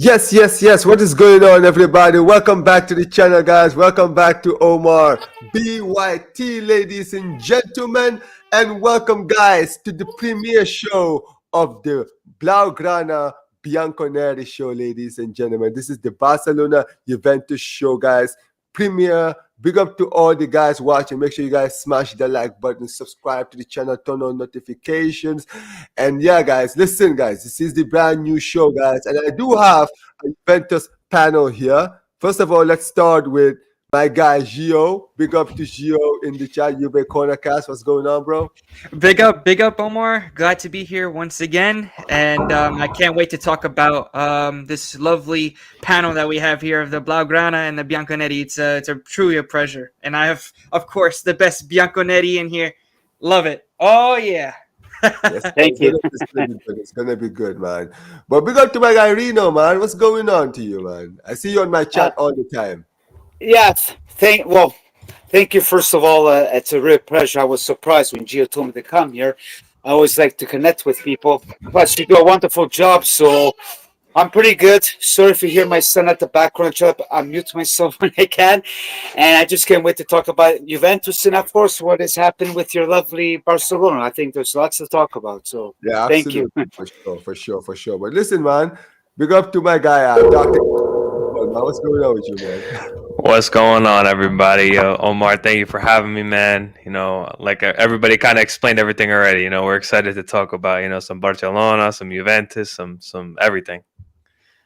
Yes. What is going on, everybody? Welcome back to the channel, guys. Welcome back to Omar BYT, ladies and gentlemen. And welcome, guys, to the premiere show of the Blaugrana Bianconeri Show, ladies and gentlemen. This is the Barcelona Juventus show, guys. Premiere. Big up to all the guys watching. Make sure you guys smash the like button, subscribe to the channel, turn on notifications. And yeah, guys, listen, guys, this is the brand new show, guys. And I do have a Juventus panel here. First of all, let's start with my guy, Gio. Big up to Gio in the chat, JuveCornerCast. What's going on, bro? Big up, Omar. Glad to be here once again, and I can't wait to talk about this lovely panel that we have here of the Blaugrana and the Bianconeri. It's a truly a pleasure, and I have, of course, the best Bianconeri in here. Love it. Oh yeah. Yes, thank you. It's gonna be good, man. But big up to my guy Rino, man. What's going on to you, man? I see you on my chat all the time. Yes. Thank you. First of all, it's a real pleasure. I was surprised when Gio told me to come here. I always like to connect with people. Plus, you do a wonderful job, so I'm pretty good. Sorry if you hear my son at the background. I mute myself when I can. And I just can't wait to talk about Juventus and, of course, what has happened with your lovely Barcelona. I think there's lots to talk about. So, yeah, thank you. For sure. But listen, man, big up to my guy, Dr. What's going on with you, man? What's going on, everybody? Omar, thank you for having me, man. Like everybody kind of explained everything already. We're excited to talk about, some Barcelona, some Juventus, some everything.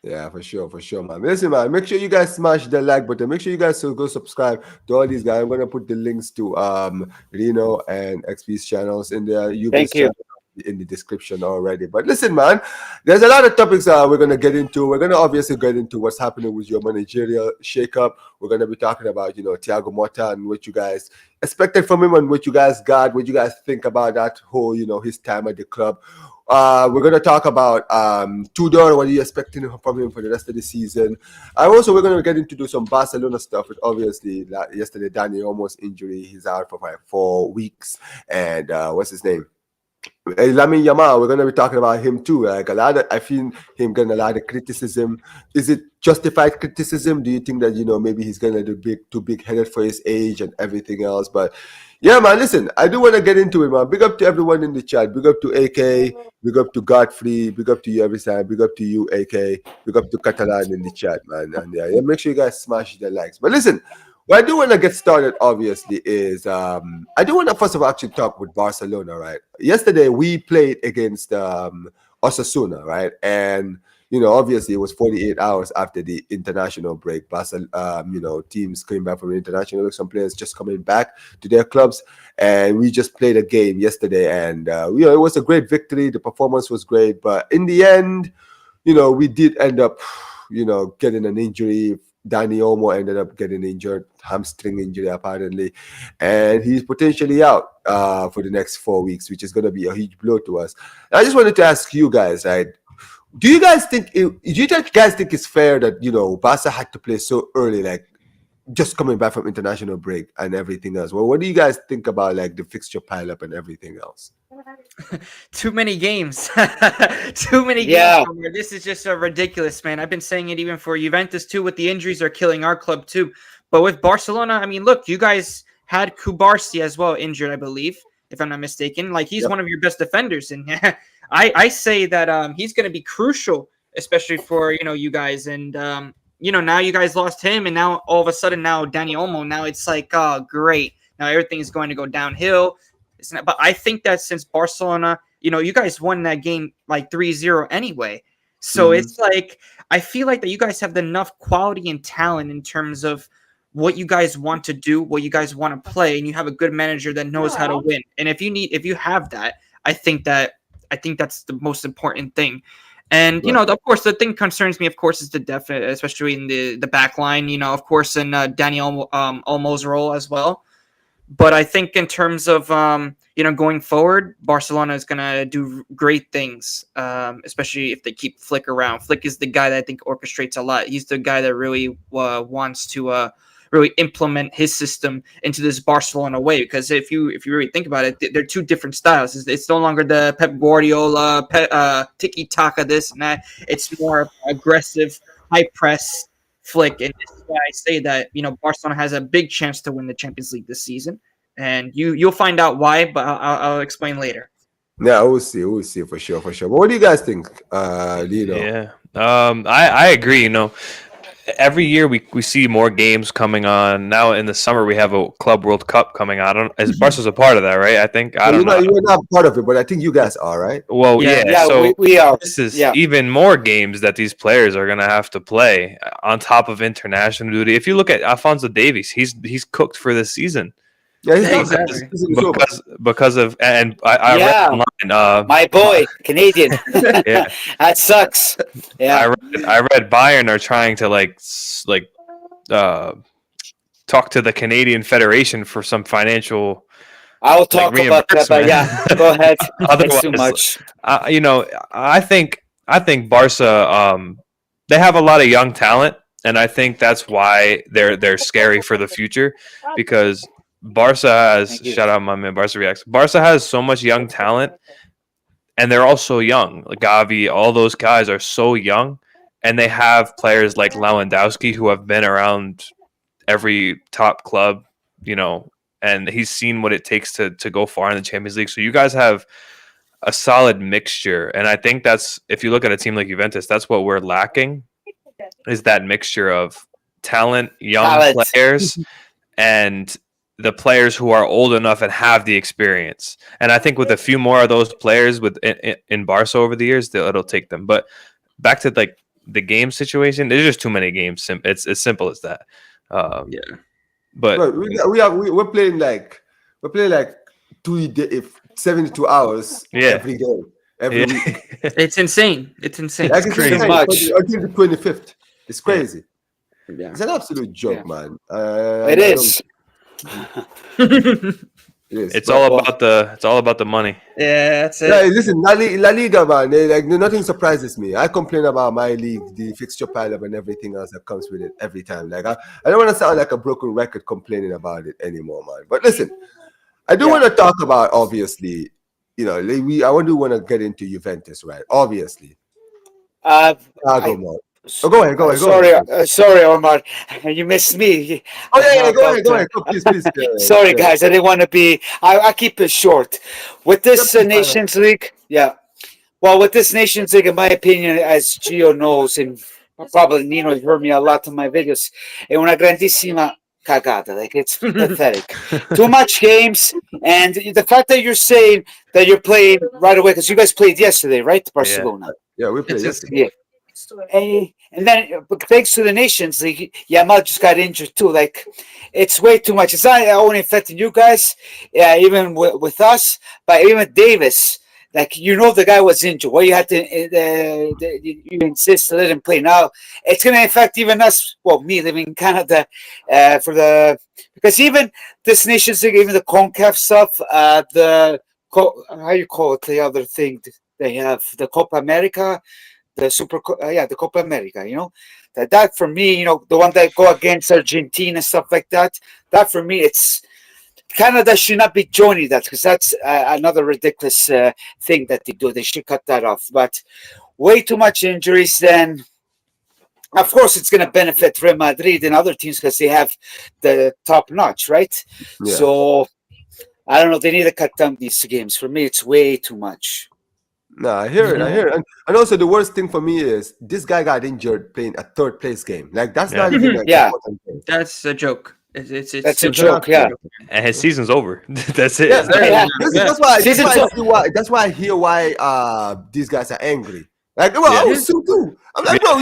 Yeah, for sure, man. Listen, man, make sure you guys smash the like button. Make sure you guys go subscribe to all these guys. I'm gonna put the links to Rino and XP's channels in there. Thank you. In the description already. But listen, man, there's a lot of topics we're going to get into. We're going to obviously get into what's happening with your managerial shakeup. We're going to be talking about, Thiago Motta and what you guys expected from him and what you guys got, what you guys think about that whole, his time at the club. We're going to talk about Tudor, what are you expecting from him for the rest of the season. Also, we're going to get into some Barcelona stuff with obviously yesterday, Dani Olmo's injury. He's out for 4 weeks. And what's his name? Lamine Yamal, we're going to be talking about him too. I feel him getting a lot of criticism. Is it justified criticism? Do you think that, maybe he's going to be too big-headed for his age and everything else? But yeah, man, listen, I do want to get into it, man. Big up to everyone in the chat. Big up to AK. Big up to Godfrey. Big up to you, every time. Big up to you, AK. Big up to Catalan in the chat, man. And yeah, make sure you guys smash the likes. But listen, what I do want to get started, obviously, is I do want to first of all actually talk with Barcelona, right? Yesterday, we played against Osasuna, right? And, obviously, it was 48 hours after the international break. Teams coming back from the international, some players just coming back to their clubs. And we just played a game yesterday. And, it was a great victory. The performance was great. But in the end, we did end up, getting an injury. Dani Olmo ended up getting injured, hamstring injury apparently, and he's potentially out for the next 4 weeks, which is going to be a huge blow to us. I just wanted to ask you guys, right? Do you guys think it's fair that Barca had to play so early, like just coming back from international break and everything else? Well, what do you guys think about like the fixture pileup and everything else? Too many games. Too many games. This is just ridiculous, man. I've been saying it even for Juventus too. With the injuries are killing our club too. But with Barcelona, I mean, look, you guys had Kubarsi as well injured, I believe, if I'm not mistaken. Like he's one of your best defenders, and I say that he's going to be crucial, especially for you guys. And now you guys lost him, and now all of a sudden now Dani Olmo. Now it's like, oh, great. Now everything is going to go downhill. But I think that since Barcelona, you guys won that game like 3-0 anyway. So it's like, I feel like that you guys have enough quality and talent in terms of what you guys want to do, what you guys want to play, and you have a good manager that knows how to win. And if you have that, I think that's the most important thing. And, of course, the thing concerns me, of course, is the depth, especially in the back line, of course, in Dani Olmo's role as well. But I think in terms of, going forward, Barcelona is going to do great things, especially if they keep Flick around. Flick is the guy that I think orchestrates a lot. He's the guy that really wants to really implement his system into this Barcelona way. Because if you really think about it, they're two different styles. It's no longer the Pep Guardiola tiki taka this and that. It's more aggressive, high press flick, and this is why I say that Barcelona has a big chance to win the Champions League this season, and you'll find out why. But I'll explain later. Yeah, we'll see for sure. But what do you guys think, Nino? Yeah, I agree. Every year we see more games coming on. Now in the summer we have a Club World Cup coming on. Barca's a part of that, right? I think I don't know. You're not part of it, but I think you guys are, right? Well, yeah. So we are. This is even more games that these players are gonna have to play on top of international duty. If you look at Alphonso Davies, he's cooked for this season. Yeah, exactly. Because of I read online, my boy, Canadian. Yeah, that sucks. Yeah, I read Bayern are trying to talk to the Canadian Federation for some financial. I'll talk about that, but yeah, go ahead. Otherwise, too much. I think Barca, they have a lot of young talent, and I think that's why they're scary for the future, because Barca has, shout out my man Barca Reacts. Barca has so much young talent, and they're all so young. Like Gavi, all those guys are so young, and they have players like Lewandowski who have been around every top club, and he's seen what it takes to go far in the Champions League. So you guys have a solid mixture, and I think that's, if you look at a team like Juventus, that's what we're lacking, is that mixture of talent, young players, and the players who are old enough and have the experience. And I think with a few more of those players in Barca over the years, it'll take them. But back to the game situation, there's just too many games. It's as simple as that. But we're playing like 72 hours every game, every week. It's insane. It's insane. Like, it's crazy. Until the 25th. It's crazy. Yeah. It's an absolute joke, man. It is. It's all about the money. Yeah, that's it. Yeah, listen, La Liga, man. Nothing surprises me. I complain about my league, the fixture pile-up, and everything else that comes with it every time. I don't want to sound like a broken record complaining about it anymore, man. But listen, I do want to talk about, obviously, I do want to get into Juventus, right? Obviously. Go ahead. Sorry, Omar. You missed me. Oh, yeah, go ahead. Please. Sorry, guys. I didn't want to be... I keep it short. With this Nations League, well, with this Nations League, in my opinion, as Gio knows, and probably Nino has heard me a lot in my videos, è una grandissima cagata. It's pathetic. Too much games, and the fact that you're saying that you're playing right away, because you guys played yesterday, right? Barcelona. Yeah, we played yesterday. Yeah. And then, thanks to the Nations League, Yamal just got injured too. It's way too much. It's not only affecting you guys, even with us, but even Davis. The guy was injured. Well, you had to you insist to let him play. Now it's going to affect even us. Well, me living in Canada, because even this Nations League, even the CONCACAF stuff, how you call it, the other thing they have, the Copa America. The Copa America, that for me, the one that go against Argentina and stuff like that, that for me, it's Canada should not be joining that, because that's another ridiculous thing that they do. They should cut that off. But way too much injuries, then of course it's going to benefit Real Madrid and other teams because they have the top notch, right? Yeah. So I don't know. They need to cut down these games. For me, it's way too much. No, I hear it. And also the worst thing for me is this guy got injured playing a third place game. That's not even that's a joke. That's a joke, And his season's over. That's it. That's why I hear why these guys are angry. I was so too. I'm like, bro,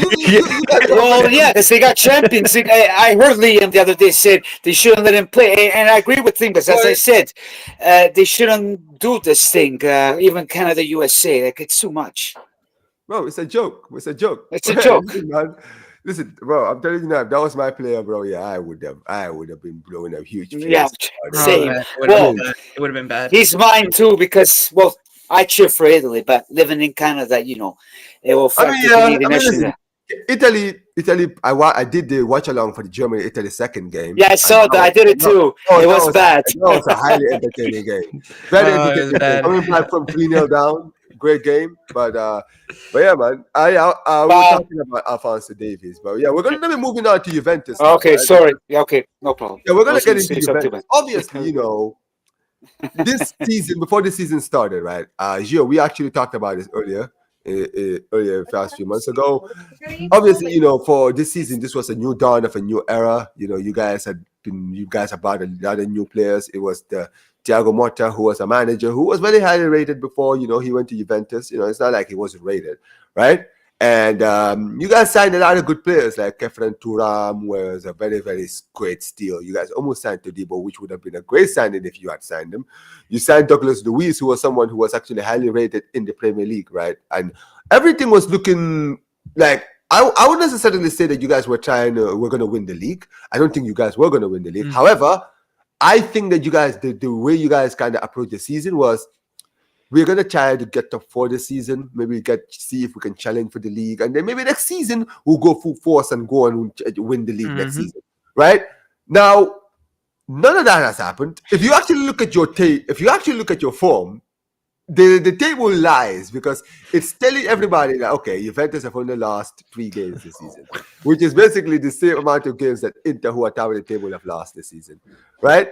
well, because they got Champions League. I heard Liam the other day said they shouldn't let him play, and I agree with him, because as I said, they shouldn't do this thing. Even Canada, USA, it's too much. Bro, it's a joke. It's a joke. Man. Listen, bro, I'm telling you now, if that was my player, bro, I would have been blowing a huge face. Yeah, same. It would have been bad. He's mine too, because I cheer for Italy, but living in Canada, it will affect the Canadian nation. Italy. I did the watch along for the Germany-Italy second game. Yeah, I saw that. I did it too. It was bad. That was a highly entertaining game. Very entertaining. bad. Coming back from 3-0 down, great game. But yeah, man. We're talking about Alphonso Davies, but yeah, we're gonna be moving on to Juventus. now, Okay, right? sorry. Yeah, okay, no problem. Yeah, we're I gonna was get gonna into say something, Juventus. but- Obviously, this season, before the season started, right? Gio, we actually talked about this earlier, past few months ago. Obviously, for this season, this was a new dawn of a new era. You guys have brought a lot of new players. It was the Thiago Motta, who was a manager who was very highly rated before. He went to Juventus. It's not like he wasn't rated, right? And you guys signed a lot of good players like Kefren Turam, was a very, very great steal. You guys almost signed Todibo, which would have been a great signing if you had signed him. You signed Douglas Luiz, who was someone who was actually highly rated in the Premier League, right? And everything was looking like, I wouldn't necessarily say that you guys were going to win the league. I don't think you guys were going to win the league. However, I think that you guys, the way you guys kind of approached the season was, we're going to try to get top 4 this season. Maybe see if we can challenge for the league. And then maybe next season, we'll go full force and go and win the league next season. Right? Now, none of that has happened. If you actually look at your form, the table lies, because it's telling everybody that, okay, Juventus have only lost 3 games this season, which is basically the same amount of games that Inter, who are top of the table, have lost this season. Right?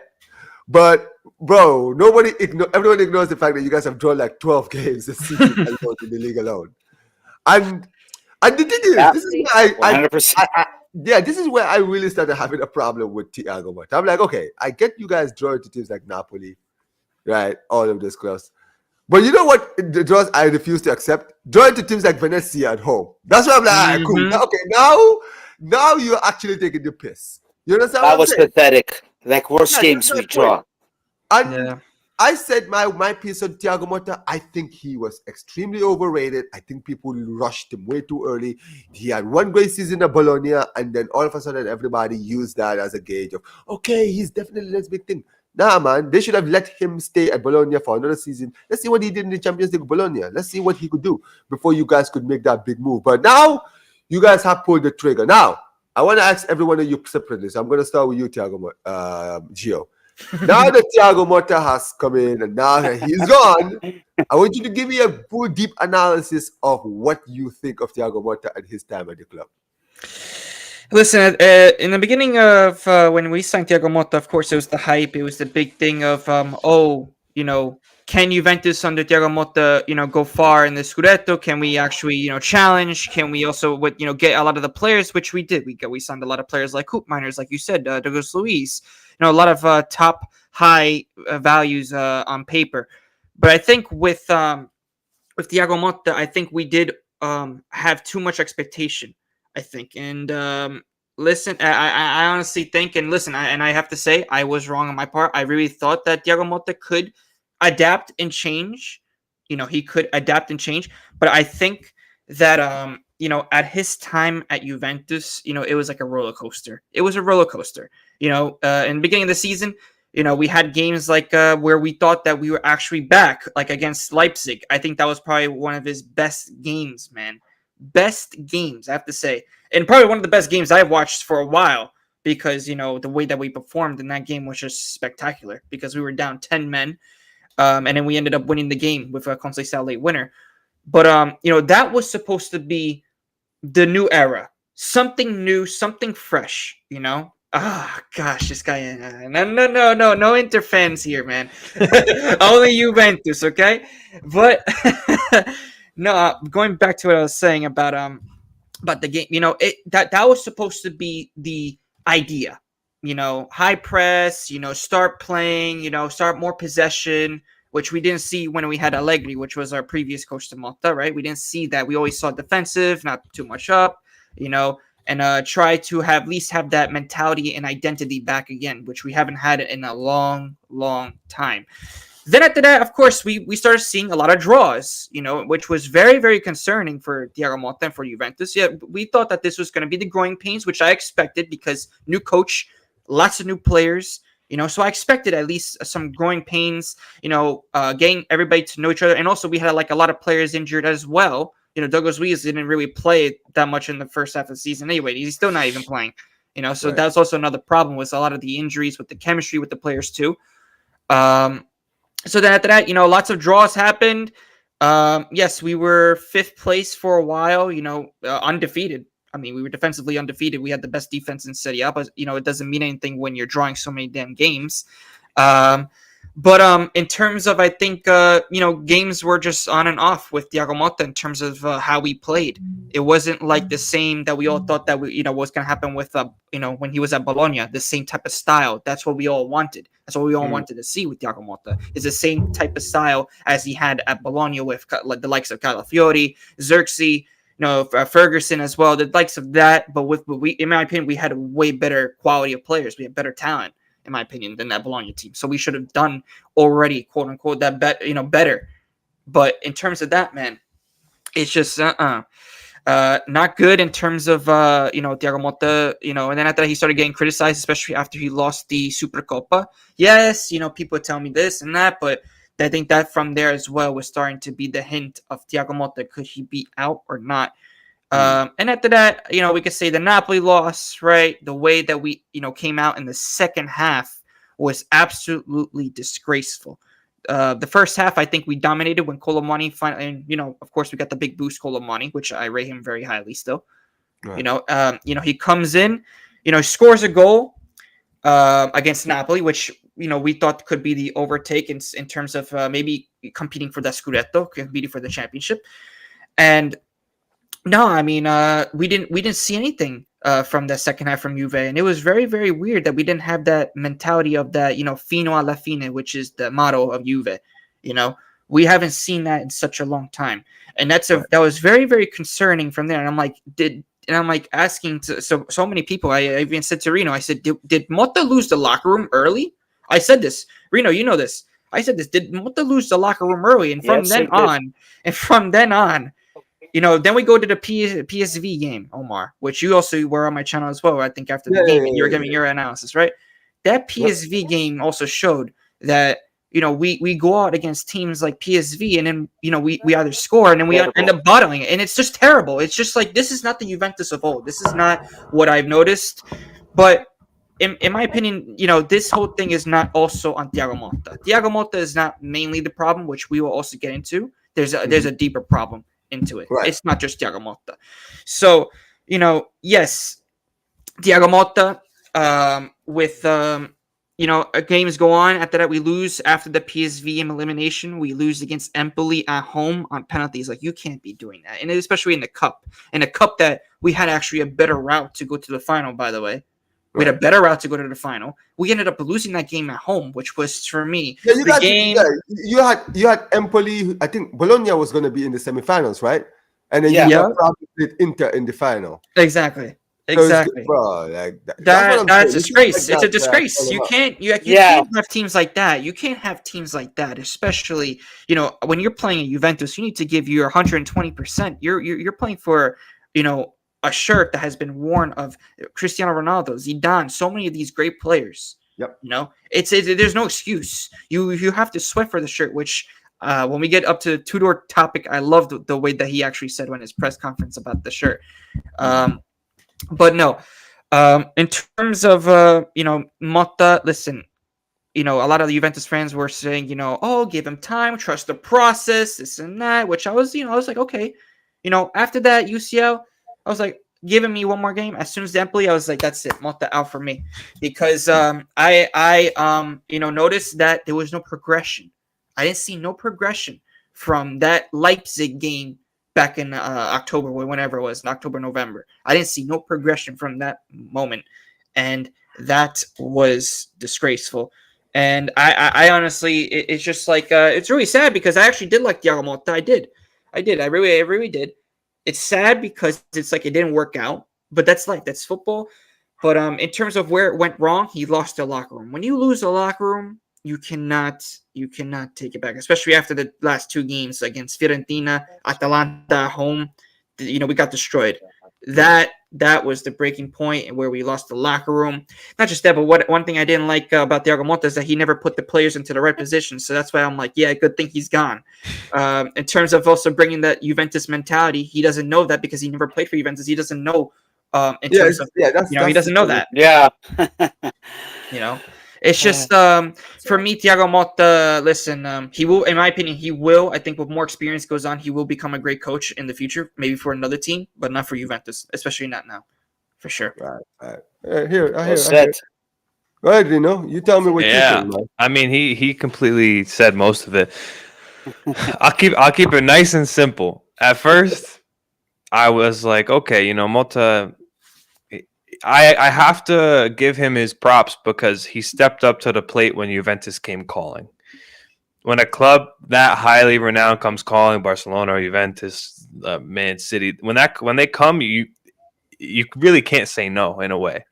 But bro, everyone ignores the fact that you guys have drawn like 12 games this season and go to the league alone. And the thing is, this is where 100%. This is where I really started having a problem with Thiago Motta. I'm like, okay, I get you guys drawing to teams like Napoli, right? All of this class. But you know what? The draws I refuse to accept? Drawing to teams like Venezia at home. That's why I'm like, cool. Okay, now you're actually taking the piss. You understand? That was pathetic. Like worst games we draw. And I said my piece on Thiago Motta. I think he was extremely overrated. I think people rushed him way too early. He had one great season at Bologna, and then all of a sudden everybody used that as a gauge of, okay, he's definitely the next big thing. Nah, man, they should have let him stay at Bologna for another season. Let's see what he did in the Champions League with Bologna. Let's see what he could do before you guys could make that big move. But now you guys have pulled the trigger. Now, I want to ask every one of you separately. So I'm going to start with you, Gio. Now that Thiago Motta has come in and now that he's gone, I want you to give me a full, deep analysis of what you think of Thiago Motta at his time at the club. Listen, in the beginning of when we signed Thiago Motta, of course, it was the hype. It was the big thing of, can Juventus under Thiago Motta, go far in the Scudetto? Can we actually, challenge? Can we also, get a lot of the players, which we did. We signed a lot of players like hoop miners, like you said, Douglas Luiz. A lot of top high values on paper. But I think with Thiago Motta, I think we did have too much expectation. I think, and listen, I honestly think, and listen, I have to say, I was wrong on my part. I really thought that Thiago Motta could adapt and change. He could adapt and change, but I think that at his time at Juventus, it was like a roller coaster. It was a roller coaster. In the beginning of the season, we had games like where we thought that we were actually back, like against Leipzig. I think that was probably one of his best games, man. Best games, I have to say, and probably one of the best games I've watched for a while, because the way that we performed in that game was just spectacular, because we were down 10 men, and then we ended up winning the game with a Conceição late winner. But that was supposed to be the new era, something new, something fresh. Gosh, this guy, no Inter fans here, man. Only Juventus, okay? But no, going back to what I was saying about the game, that was supposed to be the idea, high press, start playing, start more possession, which we didn't see when we had Allegri, which was our previous coach to Motta, right? We didn't see that. We always saw defensive, not too much up, and try to at least have that mentality and identity back again, which we haven't had it in a long, long time. Then after that, of course, we started seeing a lot of draws, which was very, very concerning for Thiago Motta and for Juventus. Yeah, we thought that this was going to be the growing pains, which I expected, because new coach, lots of new players, so I expected at least some growing pains, getting everybody to know each other. And also we had like a lot of players injured as well, Douglas Luiz didn't really play that much in the first half of the season anyway. He's still not even playing. So Right. that's also another problem with a lot of the injuries with the chemistry with the players too. So then after that, lots of draws happened. Yes, we were 5th place for a while, undefeated. I mean, we were defensively undefeated. We had the best defense in Serie A, but, it doesn't mean anything when you're drawing so many damn games. But in terms of, I think, games were just on and off with Thiago Motta in terms of how we played. It wasn't like the same that we all thought that was going to happen with, when he was at Bologna, the same type of style. That's what we all wanted. That's what we all wanted to see with Thiago Motta. Is the same type of style as he had at Bologna with the likes of Calafiori, Xerxes, Ferguson as well, the likes of that. But in my opinion, we had a way better quality of players. We had better talent, in my opinion, than that Bologna team. So we should have done already, quote unquote, that better. But in terms of that, man, it's just not good in terms of Thiago Motta, and then after that he started getting criticized, especially after he lost the Supercoppa. Yes, people tell me this and that, but I think that from there as well was starting to be the hint of Thiago Motta. Could he be out or not? And after that, we could say the Napoli loss, right? The way that we, came out in the second half was absolutely disgraceful. The first half, I think we dominated when Colomani finally, and, of course, we got the big boost Colomani, which I rate him very highly still. Right. He comes in, scores a goal against Napoli, which, we thought could be the overtake in terms of maybe competing for that Scudetto, competing for the championship. And no, I mean, we didn't see anything from the second half from Juve, and it was very, very weird that we didn't have that mentality of that, fino alla fine, which is the motto of Juve. We haven't seen that in such a long time, and that was very, very concerning from there. And I'm like, asking to so many people. I even said to Rino, I said, did Motta lose the locker room early? I said this, Rino, you know this. I said this. Did Motta lose the locker room early? And from then on, then we go to the PSV game, Omar, which you also were on my channel as well. I think after the game, and you were giving your analysis, right? That PSV game also showed that, we go out against teams like PSV, and then, we either score and then we end up bottling it. And it's just terrible. It's just like, this is not the Juventus of old. This is not what I've noticed. But in my opinion, this whole thing is not also on Thiago Motta. Thiago Motta is not mainly the problem, which we will also get into. There's a deeper problem into it. Right. It's not just Thiago Motta. So, yes, Thiago Motta with games go on. After that, we lose after the PSV elimination. We lose against Empoli at home on penalties. Like, you can't be doing that, and especially in the cup. In a cup that we had actually a better route to go to the final. By the way, we had a better route to go to the final. We ended up losing that game at home, which was for me the game. You had Empoli. I think Bologna was going to be in the semifinals, right? And then you had Inter in the final. Exactly. Bro, like that's a disgrace. It's a disgrace. You can't have teams like that. You can't have teams like that, especially when you're playing at Juventus. You need to give your 120%. You're playing for a shirt that has been worn of Cristiano Ronaldo, Zidane, so many of these great players. Yep. There's no excuse. You have to sweat for the shirt, which when we get up to the Tudor topic, I love the way that he actually said on his press conference about the shirt. But no, in terms of Motta, listen, a lot of the Juventus fans were saying, give him time, trust the process, this and that, which I was like, okay, after that UCL, I was like, giving me one more game. As soon as Empoli, I was like, that's it, Motta out for me, because I noticed that there was no progression. I didn't see no progression from that Leipzig game back in October, whenever it was, in October, November. I didn't see no progression from that moment, and that was disgraceful. And I honestly, it's just like, it's really sad, because I actually did like Thiago Motta. I did. I really did. It's sad because it's like it didn't work out, but that's life. That's football. But in terms of where it went wrong, he lost the locker room. When you lose the locker room, you cannot take it back, especially after the last two games against Fiorentina, Atalanta at home. We got destroyed. That that was the breaking point and where we lost the locker room. Not just that, but one thing I didn't like about Thiago Motta is that he never put the players into the right position. So that's why I'm like, yeah, good thing he's gone. In terms of also bringing that Juventus mentality, he doesn't know that because he never played for Juventus. He doesn't know he doesn't know that. Yeah. It's just for me, Thiago Motta. Listen, he will, in my opinion, I think, with more experience goes on, he will become a great coach in the future, maybe for another team, but not for Juventus, especially not now, for sure. Right. I hear. Go ahead, Nino. You tell me what you think, man. I mean, he completely said most of it. I'll keep it nice and simple. At first, I was like, okay, Motta. I have to give him his props because he stepped up to the plate when Juventus came calling. When a club that highly renowned comes calling, Barcelona or Juventus, Man City, when they come, you really can't say no in a way,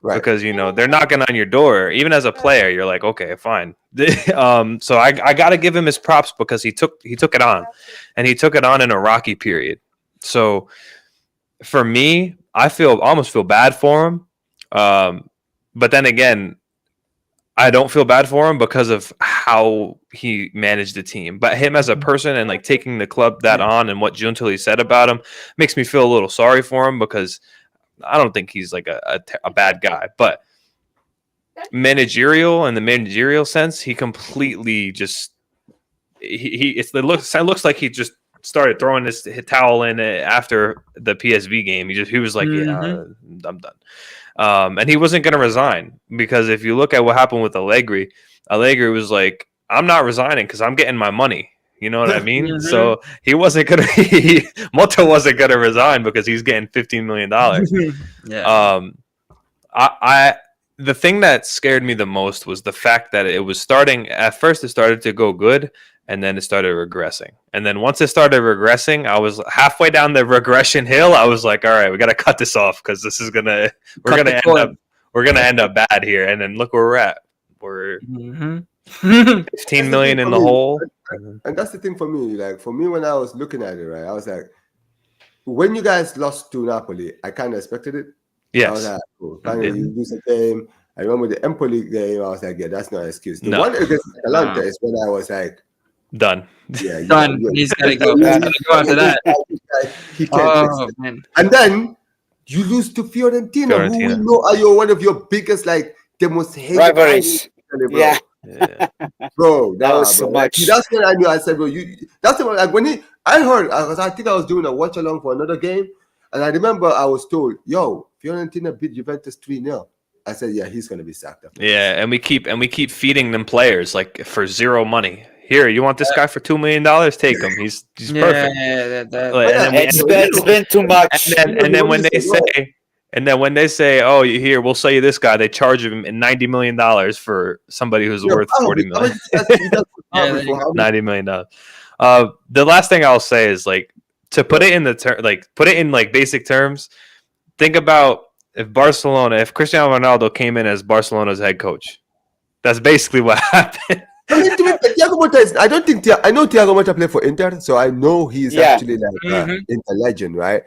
right? Because they're knocking on your door. Even as a player, you're like, okay, fine. So I got to give him his props because he took it on, and he took it on in a rocky period. So for me, I almost feel bad for him. But then again, I don't feel bad for him because of how he managed the team. But him as a person and like taking the club that on and what Giuntoli said about him makes me feel a little sorry for him because I don't think he's like a bad guy. But in the managerial sense, he completely just it looks like he just started throwing his towel in after the PSV game. He was like, I'm done. And he wasn't going to resign because if you look at what happened with Allegri was like, I'm not resigning because I'm getting my money. You know what I mean? So he wasn't going to, Motta wasn't going to resign because he's getting $15 million. The thing that scared me the most was the fact that it started to go good. And then it started regressing. And then once it started regressing, I was halfway down the regression hill. I was like, all right, we got to cut this off because this is we're gonna end up bad here. And then look where we're at. We're 15 million in the hole. And that's the thing for me. Like for me, when I was looking at it, right, I was like, when you guys lost to Napoli, I kind of expected it. Yes. I was like, cool. Finally, you lose a game. I remember the Empoli game. I was like, yeah, that's not an excuse. The one against Atalanta is when I was like, done. Yeah, done. He's gotta go. He's gotta go after that. He can't fix it. And then you lose to Fiorentina, who we know are one of your biggest, like the most hated rivalries. Yeah. Bro, that was so much. That's when I knew. I said, bro, that's the one. Like when I heard, I think I was doing a watch along for another game, and I remember I was told, "Yo, Fiorentina beat Juventus 3-0." I said, "Yeah, he's gonna be sacked." Yeah, and we keep feeding them players like for zero money. Here, you want this guy for $2 million? Take him. He's perfect. It's been too much. And then when they say, "Oh, here, we'll sell you this guy," they charge him $90 million for somebody who's worth $40 million. $90 million. The last thing I'll say is like to put it in basic terms. Think about if Cristiano Ronaldo came in as Barcelona's head coach. That's basically what happened. I mean, Thiago Motta I know Thiago Motta played for Inter, so I know he's actually like Inter legend, right?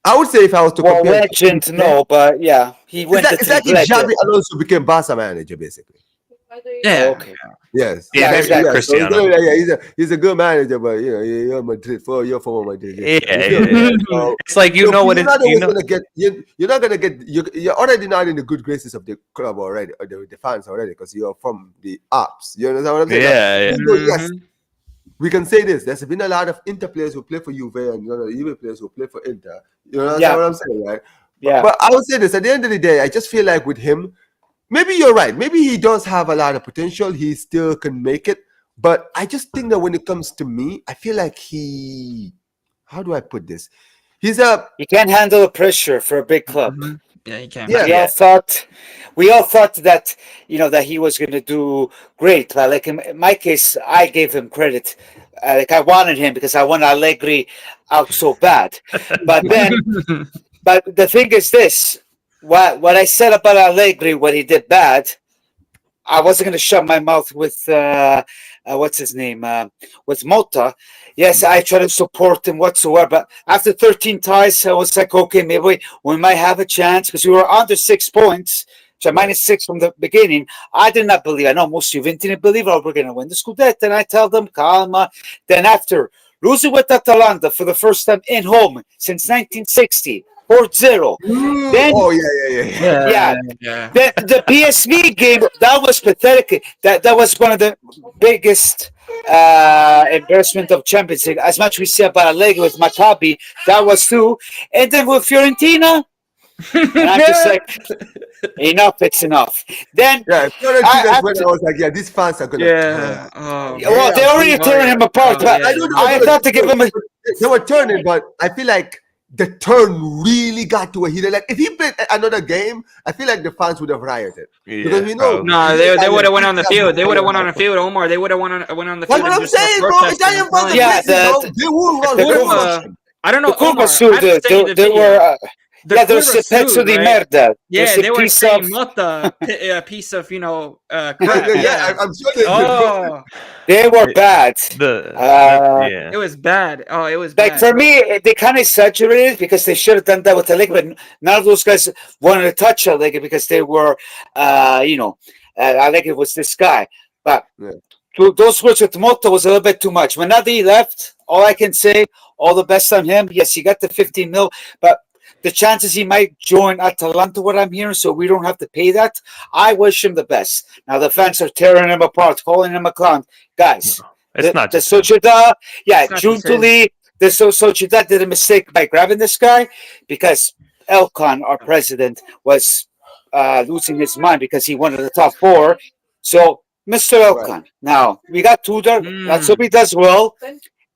I would say if I was to compare, legend, no, but yeah, he went. It's like if Xabi Alonso became Barca manager, basically. Yeah. Okay. Yes. Yeah, exactly. Cristiano. So, he's a good manager, but you're Madrid you're former Madrid. Yeah. So, it's like you're not gonna get. You're already not in the good graces of the club already, or the fans already, because you're from the Alps. You understand what I'm saying? Yes. We can say this. There's been a lot of Inter players who play for Juve and Juve players who play for Inter. You know what I'm saying, right? Yeah. But I would say this. At the end of the day, I just feel like with him, maybe you're right. Maybe he does have a lot of potential. He still can make it. But I just think that when it comes to me, I feel like how do I put this? He can't handle the pressure for a big club. Mm-hmm. Yeah, he can. Yeah. We all thought that that he was going to do great. Like in my case, I gave him credit. Like I wanted him because I want Allegri out so bad. But then, but the thing is this: what I said about Allegri when he did bad, I wasn't going to shut my mouth with what's his name, with Motta. Yes, I try to support him whatsoever. But after 13 ties, I was like, okay, maybe we might have a chance because we were under 6 points. So -6 from the beginning. I did not believe. I know most Juve didn't believe, oh, we're going to win the Scudetto. And I tell them, calma. Then after losing with Atalanta for the first time in home since 1960, 4-0. Then, the PSV game, that was pathetic. That was one of the biggest embarrassment of Champions League. As much we see about Allegri with Maccabi, that was too. And then with Fiorentina, and I'm just like, enough, it's enough. Then I was like, these fans are gonna well, they already tearing him apart. But I thought to give him a they were turning, but I feel like the turn really got to a heater. Like if he played another game, I feel like the fans would have rioted. Because we know they would have went on the field. They would have went on the field, Omar. They would have went on the field. That's what I'm saying, bro. Italian fans they would run. I don't know. Omar, they were. There's a pezzo di merda. Yeah, they were saying Motta, a piece of, crap. I'm sure they were bad. It was bad. Oh, it was bad. Like, for me, they kind of exaggerated because they should have done that with Allegri, but none of those guys wanted to touch Allegri because they were, Allegri was this guy. But those words with Motta was a little bit too much. When he left, all I can say, all the best on him. Yes, he got the 15 mil, but the chances he might join Atalanta, what I'm hearing, so we don't have to pay that. I wish him the best. Now the fans are tearing him apart, calling him a clown. Guys, it's not the Sociedad. Yeah, June to leave. The Sociedad did a mistake by grabbing this guy because Elkan, our president, was losing his mind because he wanted the top 4. So, Mr. Elkan, now we got Tudor. Let's hope he does well.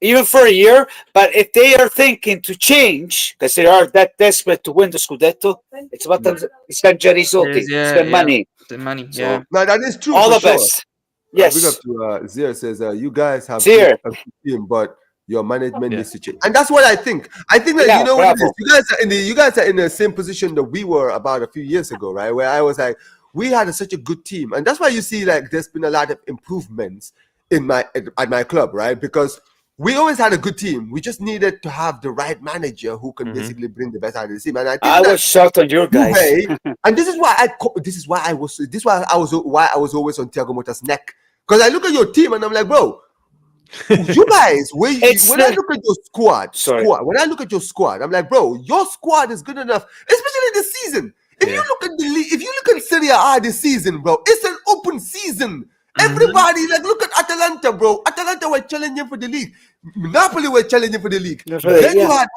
Even for a year, but if they are thinking to change, because they are that desperate to win the Scudetto, it's about spend risoldi, spend money. So, no, that is true. All the best. Yes. Big up to Zir says you guys have a team, but your management needs to change, and that's what I think. I think that what it is. You guys are in the same position that we were about a few years ago, right? Where I was like, we had such a good team, and that's why you see like there's been a lot of improvements at my club, right? Because we always had a good team. We just needed to have the right manager who can basically bring the best out of the team. And I was shocked on your guys. And this is why I was always on Thiago Motta's neck. Because I look at your team and I'm like, bro, you guys, when I look at your squad, I'm like, bro, your squad is good enough, especially this season. If you look at the league, if you look at Serie A this season, bro, it's an open season. Everybody, like, look at Atalanta, bro. Atalanta were challenging for the league. Napoli were challenging for the league. Then you had,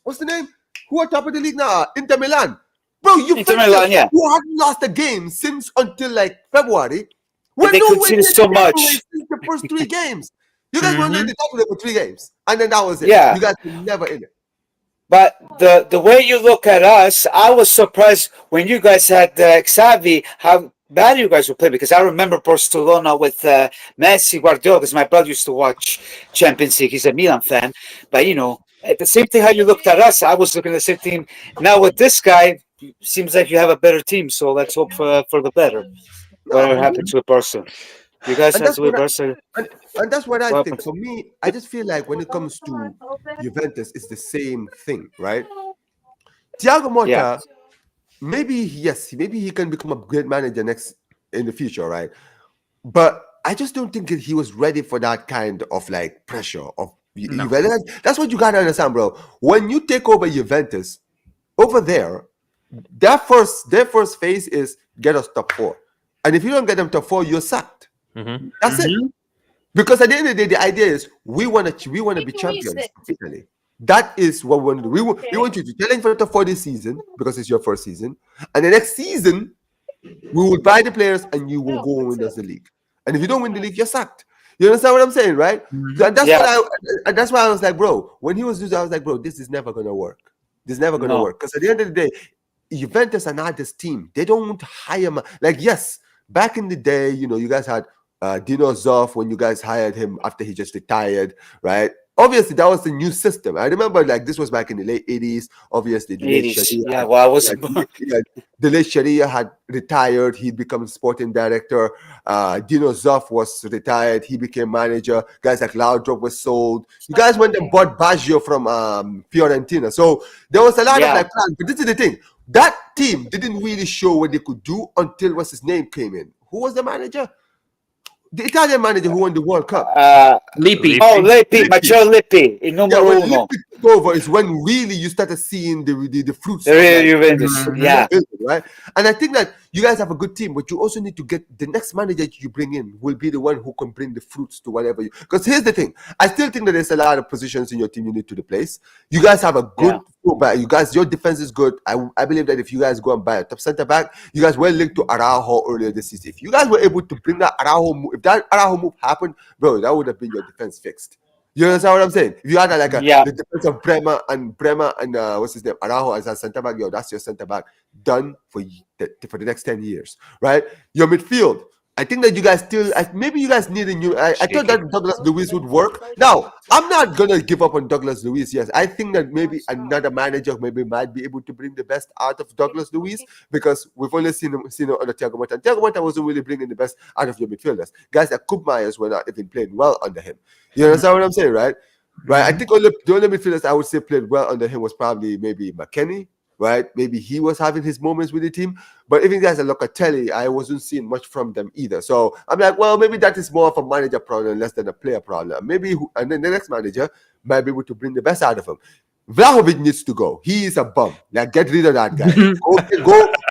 what's the name? Who are top of the league now? Inter Milan. Bro, who hadn't lost a game since until like February. They conceded so much. Since the first 3 games. You guys were in the top of it for 3 games. And then that was it. Yeah. You guys were never in it. But the way you look at us, I was surprised when you guys had Xavi, how bad you guys were playing, because I remember Barcelona with Messi, Guardiola, because my brother used to watch Champions League. He's a Milan fan. But, at the same thing how you looked at us, I was looking at the same team. Now with this guy, seems like you have a better team. So let's hope for the better. Whatever happens with Barca. You guys have to with Barca. And that's what I think. For me, I just feel like when it comes to Juventus, it's the same thing, right? Thiago Motta, maybe he can become a great manager in the future, right? But I just don't think that he was ready for that kind of like pressure of Juventus. That's what you gotta understand, bro. When you take over Juventus, over there, their first phase is get us top 4. And if you don't get them top 4, you're sacked. That's it. Because at the end of the day, the idea is we want to be champions. Basically. That is what we want to do. We want you to challenge for the top 4 this season because it's your first season. And the next season, we will buy the players and you will go and win us the league. And if you don't win the league, you're sacked. You understand what I'm saying, right? So that's why I was like, bro, when he was losing, I was like, bro, this is never going to work. This is never going to work. Because at the end of the day, Juventus are not this team. They don't hire like, yes, back in the day, you guys had Nino Z when you guys hired him after he just retired, right? obviously that was the new system. I remember like this was back in the late 80s. Obviously, the late 80s. Sharia, Yeah, well, I was the late Sharia had retired. He'd become sporting director. Dino Zoff was retired. He became manager. Guys like Laudrup was sold. You guys went and bought Baggio from Fiorentina. So there was a lot of like plans. But this is the thing. That team didn't really show what they could do until what's his name came in. Who was the manager? The Italian manager who won the World Cup. Lippi. Oh, Lippi. Matteo Lippi. Il numero when uno. Lippi took over is when really you started seeing the fruits. The real Juventus. Yeah. Right? And I think that you guys have a good team, but you also need to get the next manager you bring in will be the one who can bring the fruits to whatever you. Because here's the thing. I still think that there's a lot of positions in your team you need to replace. You guys have a good fullback. You guys, your defense is good. I believe that if you guys go and buy a top center back, you guys were linked to Araujo earlier this season. If you guys were able to bring that Araujo move, if that Araujo move happened, bro, that would have been your defense fixed. You understand what I'm saying? If you had like the defense of Bremer and what's his name, Araujo as a center back, that's your center back done for the next 10 years, right? Your midfield. I think that you guys still, maybe you guys need a new. I thought that Douglas Luiz would work. Now, I'm not gonna give up on Douglas Luiz. Yes, I think that maybe another manager might be able to bring the best out of Douglas Luiz because we've only seen him under Thiago Motta. And Thiago Motta wasn't really bringing the best out of your midfielders. Guys like Koop Myers were not even playing well under him. You understand what I'm saying, right? Right. I think the only midfielders I would say played well under him was probably maybe McKennie. Right? Maybe he was having his moments with the team. But even guys like Locatelli, I wasn't seeing much from them either. So I'm like, well, maybe that is more of a manager problem less than a player problem. Maybe, and then the next manager might be able to bring the best out of him. Vlahovic needs to go. He is a bum. Like, get rid of that guy.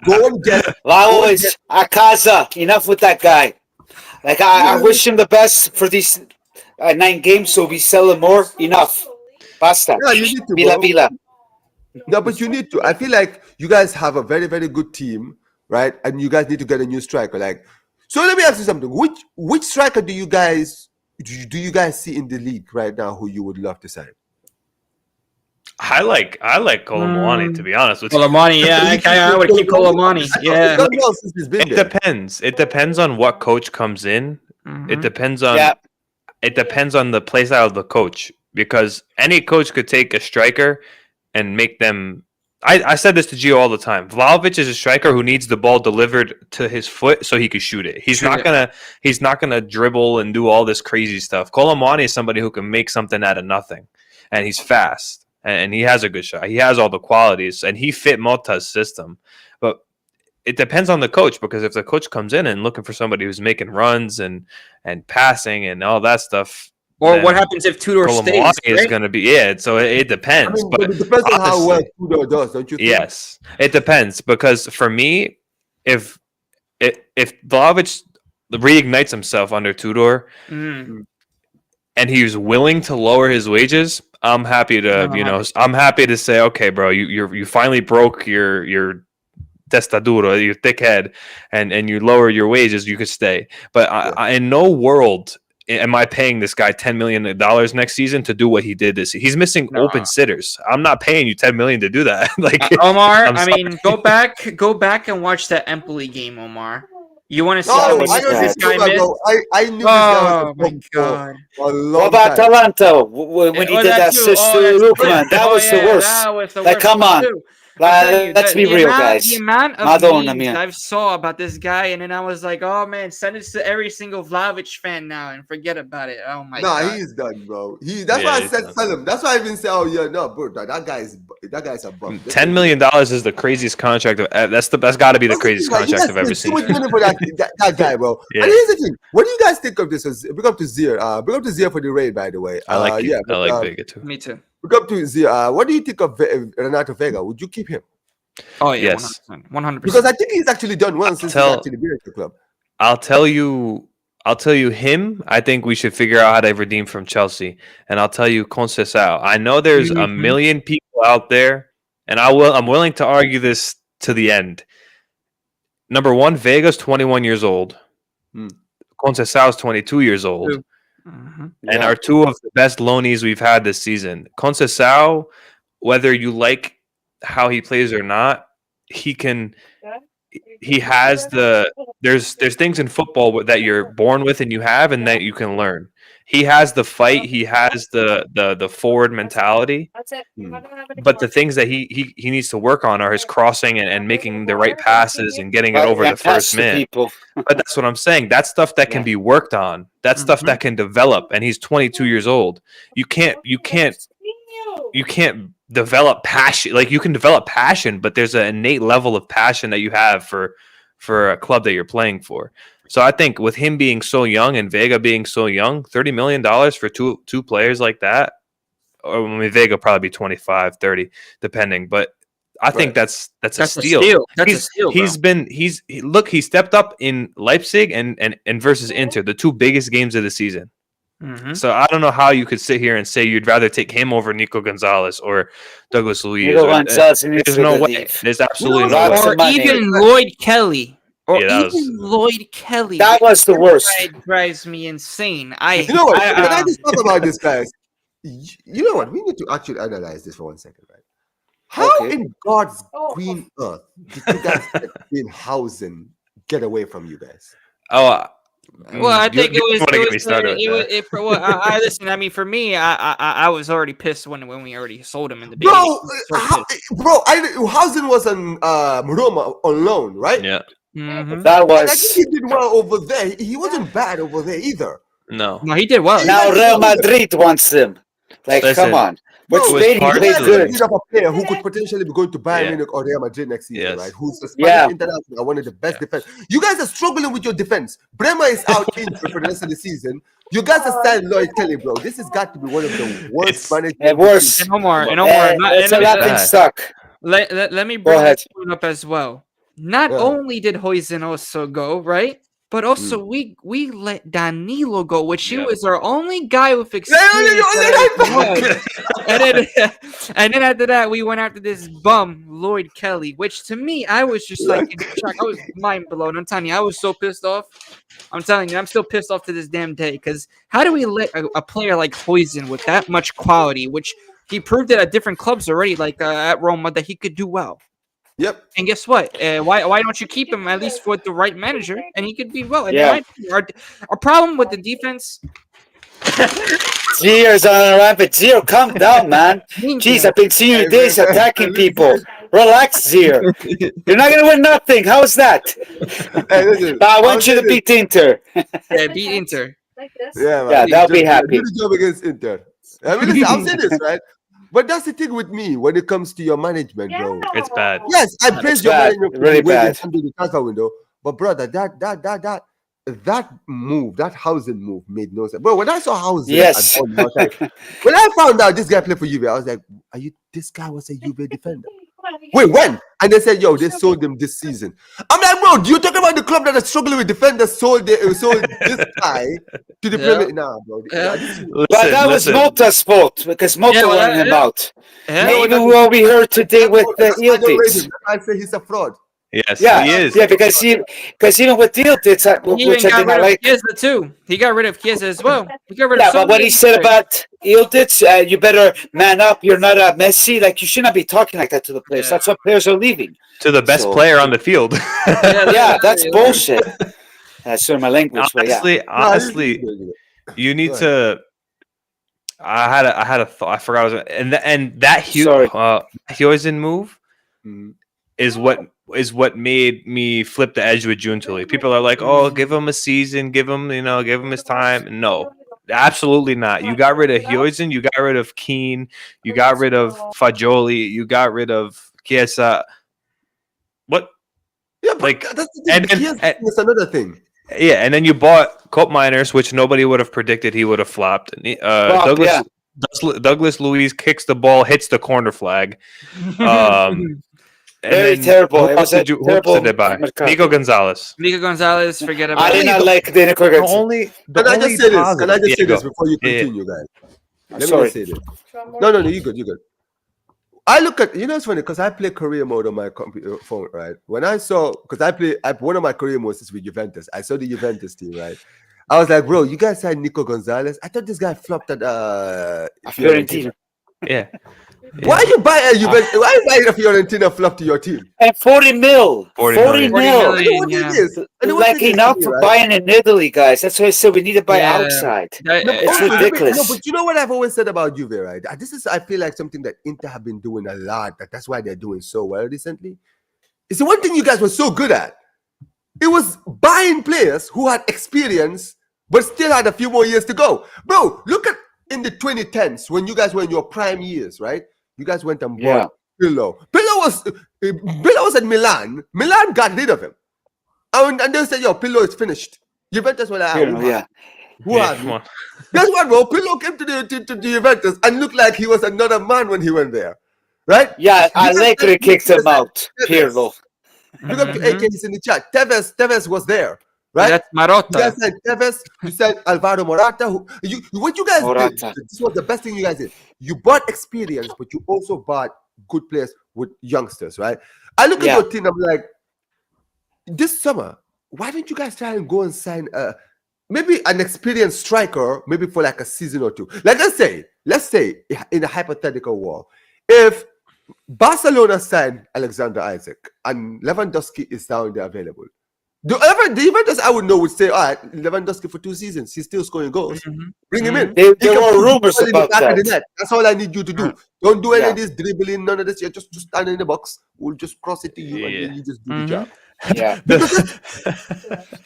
go and get... Vlahovic, Akaza, enough with that guy. Like, I wish him the best for these 9 games, so we sell him more. Enough. Basta. Yeah, you need to Vila. No, but you need to. I feel like you guys have a very, very good team, right? And you guys need to get a new striker. Like, so let me ask you something. Which striker do you guys see in the league right now who you would love to sign? I like Colomani, to be honest with you. Colomani, yeah, I would keep Colomani. Yeah, it depends. It depends on what coach comes in. Mm-hmm. It depends on the play style of the coach because any coach could take a striker and make them. I said this to Gio all the time. Vlahovic is a striker who needs the ball delivered to his foot so he can shoot it. He's not gonna dribble and do all this crazy stuff. Colomani is somebody who can make something out of nothing, and he's fast and he has a good shot. He has all the qualities, and he fit Motta's system. But it depends on the coach because if the coach comes in and looking for somebody who's making runs and passing and all that stuff. Or what happens if Tudor stays? Right? Is going to be So it depends. But it depends on how well Tudor does, don't you think? Yes, it depends because for me, if Vlahovic reignites himself under Tudor, and he's willing to lower his wages, I'm happy to I'm happy to say, okay, bro, you finally broke your testadura, your thick head, and you lower your wages, you could stay. But I in no world am I paying this guy $10 million next season to do what he did this season? He's missing open sitters. I'm not paying you $10 million to do that. Omar, I mean, go back and watch that Empoli game, Omar. You want to see how this guy missed? I knew this guy was my God. What about Atalanta when he did that assist to Lukman? That was the worst. That was the worst. Come on. Let's be real, guys. The amount of memes I've saw about this guy, and then I was like, "Oh man, send it to every single Vlahovic fan now and forget about it." Oh my God! Nah, he's done, bro. That's why I said sell him. That's why I even say, "Oh yeah, no, bro, that guy's a bum." $10 million is the craziest contract. That's got to be the craziest contract I've ever seen. Too much money for that guy, bro. Yeah. And here's the thing: what do you guys think of this? Big up to Zier. Big up to Zier for the raid, by the way. I like it. I like Vega too. Me too. Big up to Zier. What do you think of Renato Vega? Would you keep him? Oh yeah, yes, 100%. Because I think he's actually done well since he's actually been at the club. I'll tell you him. I think we should figure out how to redeem from Chelsea, and I'll tell you Conceição. I know there's a million people out there, and I'm willing to argue this to the end. Number one, Vega's 21 years old. Conceição's 22 years old, and are two of the best loanees we've had this season. Conceição, whether you like how he plays or not, there's things in football that you're born with and you have and that you can learn. he has the fight, he has the forward mentality. But the things that he needs to work on are his crossing and making the right passes and getting it over the first man. But that's what I'm saying. That's stuff that can be worked on. That's stuff that can develop. And he's 22 years old. You can't develop passion. Like, you can develop passion, but there's an innate level of passion that you have for a club that you're playing for. So I think with him being so young and Vega being so young, $30 million for two players like that, or I mean, Vega probably be 25, 30, depending. But I think that's a steal. That's a steal. He stepped up in Leipzig and versus Inter, the two biggest games of the season. Mm-hmm. So I don't know how you could sit here and say you'd rather take him over Nico Gonzalez or Douglas Luiz. There's no way. There's absolutely no way. Or even Lloyd Kelly. Lloyd Kelly. That was the worst. That drives me insane. You know what? Can I just talk about this, guys? You know what? We need to actually analyze this for 1 second, right? How in God's green earth did you guys in Hausen get away from you guys? Well, I think listen, I mean, for me, I was already pissed when we already sold him in the beginning. Hausen was on Roma on loan, right? Yeah. Mm-hmm. That was. And I think he did well over there. He wasn't bad over there either. No, he did well. Now Real Madrid wants him. Like, come on. But Spain played good. A player who could potentially be going to Bayern Munich or Real Madrid next season, right? Who's a Spanish international, one of the best defense. You guys are struggling with your defense. Bremer is out injured for the rest of the season. You guys are starting Lloyd Kelly, bro. This has got to be one of the worst Spanish. Worse. No more. It's a laughing stock. Let me bring this point up as well. Not only did Huijsen also go, right? But also we let Danilo go, which he was our only guy with experience. And then after that, we went after this bum, Lloyd Kelly, which to me, I was just like in shock. I was mind blown. I'm telling you, I was so pissed off. I'm telling you, I'm still pissed off to this damn day. Because how do we let a player like Huijsen with that much quality, which he proved it at different clubs already, like at Roma, that he could do well. Yep. And guess what? Why don't you keep him at least with the right manager, and he could be well? And our problem with the defense. Zier's on a rampage. Zier, calm down, man. Jeez, I've been seeing you days attacking people. Relax, Zier. You're not gonna win nothing. How's that? I want you to beat Inter. Beat Inter. Yeah, they'll be happy. Do the job against Inter. I mean, listen, I'm saying this, right? But that's the thing with me when it comes to your management, bro. It's bad. Yes, I praise your management for really bad. The transfer window. But brother, that move, that Hausen move made no sense. Bro, when I saw Hausen, when I found out this guy played for Juve, I was like, this guy was a Juve defender. Wait, when? And they said, they sold him this season. I'm like, bro, you're talking about the club that is struggling with defenders sold this guy to the Premier. Nah, bro. But that was Motta's fault because Motta wanted him out. Even what we heard today with the Ildic. I say he's a fraud. Yes, he is. Yeah, because even with Ildic, which I did not like. Chiesa too. He got rid of Chiesa as well. But what he said about Ildic, you better man up. You're not a Messi. Like, you should not be talking like that to the players. That's why players are leaving. To the best player on the field. That's bullshit. That's sort of my language. Honestly, you need to. I had a thought. I forgot. And that Huijsen move is what made me flip the edge with Giuntoli. People are like, "Oh, give him a season, give him his time." No, absolutely not. You got rid of Huijsen, you got rid of Keane, you got rid of Fagioli, you got rid of Chiesa. What? Yeah, but that's another thing. Yeah, and then you bought Koopmeiners, which nobody would have predicted he would have flopped. Douglas Luiz kicks the ball, hits the corner flag. Very terrible. It was terrible. Nico Gonzalez. Forget about it. I did not like the Nico Gonzalez. Can I just say this before you continue, guys? Let me say this. No, you're good. I look at, it's funny because I play career mode on my computer phone, right? When I saw, because one of my career modes is with Juventus. I saw the Juventus team, right? I was like, bro, you guys had Nico Gonzalez. I thought this guy flopped at Fiorentina. Yeah. Why are you buying Juventus? Why are you buying a Fiorentina flop to your team? And 40 mil. 40 40 million. mil. million. What Yeah. it is? Like enough for buying in Italy, guys. That's why I said we need to buy outside. It's ridiculous. No, but you know what I've always said about Juve, right? This is, I feel like, something that Inter have been doing a lot. That's why they're doing so well recently. It's the one thing you guys were so good at. It was buying players who had experience, but still had a few more years to go. Bro, look at in the 2010s when you guys were in your prime years, right? You guys went and bought Pirlo. Pirlo was at Milan. Milan got rid of him. And they said, yo, Pirlo is finished. Juventus were like, who had him? Guess what, bro? Pirlo came to the Juventus and looked like he was another man when he went there. Right? Yeah, Allegri kicked him out. Pirlo. Look up to AKs in the chat. Tevez was there. Right? That's Marotta. You guys said Tevez, you said Alvaro Morata. What you guys did, this was the best thing you guys did. You bought experience, but you also bought good players with youngsters, right? I look at your team, I'm like, this summer, why don't you guys try and go and sign maybe an experienced striker, maybe for like a season or two? Like let's say in a hypothetical world, if Barcelona signed Alexander Isaac and Lewandowski is down there available, the Juventus I would know would say, all right, Lewandowski for 2 seasons, he's still scoring goals. Bring him in. There were rumors about that. That's all I need you to do. Don't do any of this dribbling, none of this. You're just stand in the box. We'll just cross it to you and then you just do the job. Yeah.